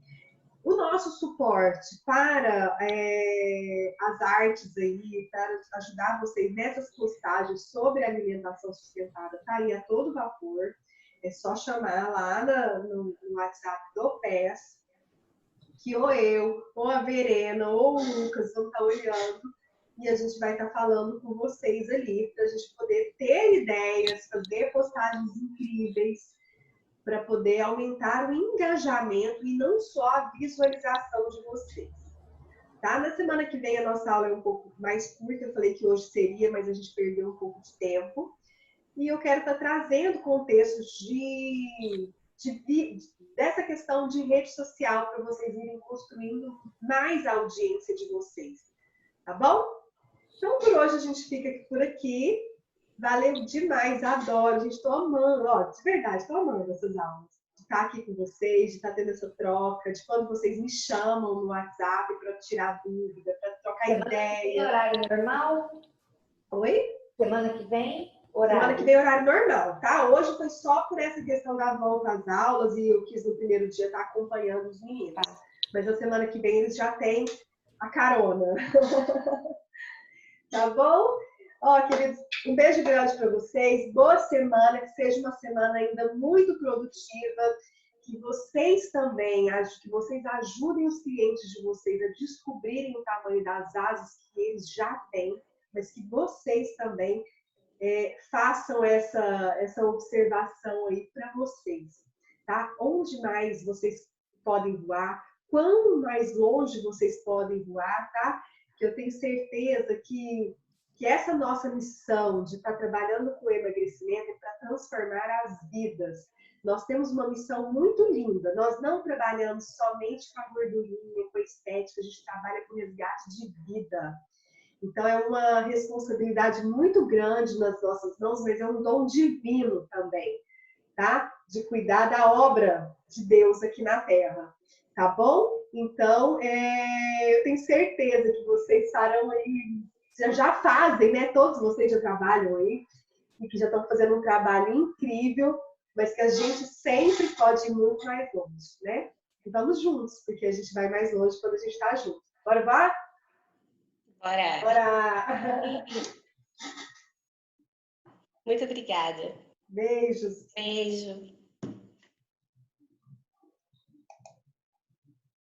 O nosso suporte para as artes aí, para ajudar vocês nessas postagens sobre alimentação sustentável, tá aí a todo vapor. É só chamar lá no WhatsApp do PES, que ou eu, ou a Verena, ou o Lucas vão estar olhando e a gente vai estar falando com vocês ali para a gente poder ter ideias, fazer postagens incríveis para poder aumentar o engajamento e não só a visualização de vocês. Tá? Na semana que vem a nossa aula é um pouco mais curta, eu falei que hoje seria, mas a gente perdeu um pouco de tempo. E eu quero estar trazendo contextos dessa questão de rede social para vocês irem construindo mais a audiência de vocês. Tá bom? Então, por hoje a gente fica por aqui. Valeu demais, adoro, gente, estou amando, ó, de verdade, estou amando essas aulas. De estar aqui com vocês, de estar tendo essa troca, de quando vocês me chamam no WhatsApp para tirar dúvida, para trocar ideia.
Horário normal?
Oi?
Semana que vem, horário.
Semana que vem, horário normal, tá? Hoje foi só por essa questão da volta às aulas e eu quis no primeiro dia estar acompanhando os meninos. Mas na semana que vem eles já têm a carona. Tá bom? Ó, queridos, um beijo grande para vocês. Boa semana, que seja uma semana ainda muito produtiva. Que vocês também, que vocês ajudem os clientes de vocês a descobrirem o tamanho das asas que eles já têm, mas que vocês também façam essa observação aí para vocês, tá? Onde mais vocês podem voar, quanto mais longe vocês podem voar, tá? Que eu tenho certeza que essa nossa missão de estar trabalhando com emagrecimento é para transformar as vidas. Nós temos uma missão muito linda. Nós não trabalhamos somente com a gordurinha, com a estética, a gente trabalha com resgate de vida. Então, é uma responsabilidade muito grande nas nossas mãos, mas é um dom divino também, tá? De cuidar da obra de Deus aqui na Terra, tá bom? Então, eu tenho certeza que vocês farão aí, já fazem, né? Todos vocês já trabalham aí, e que já estão fazendo um trabalho incrível, mas que a gente sempre pode ir muito mais longe, né? E vamos juntos, porque a gente vai mais longe quando a gente está junto. Bora, vá?
Bora!
Bora!
Muito obrigada.
Beijos!
Beijo!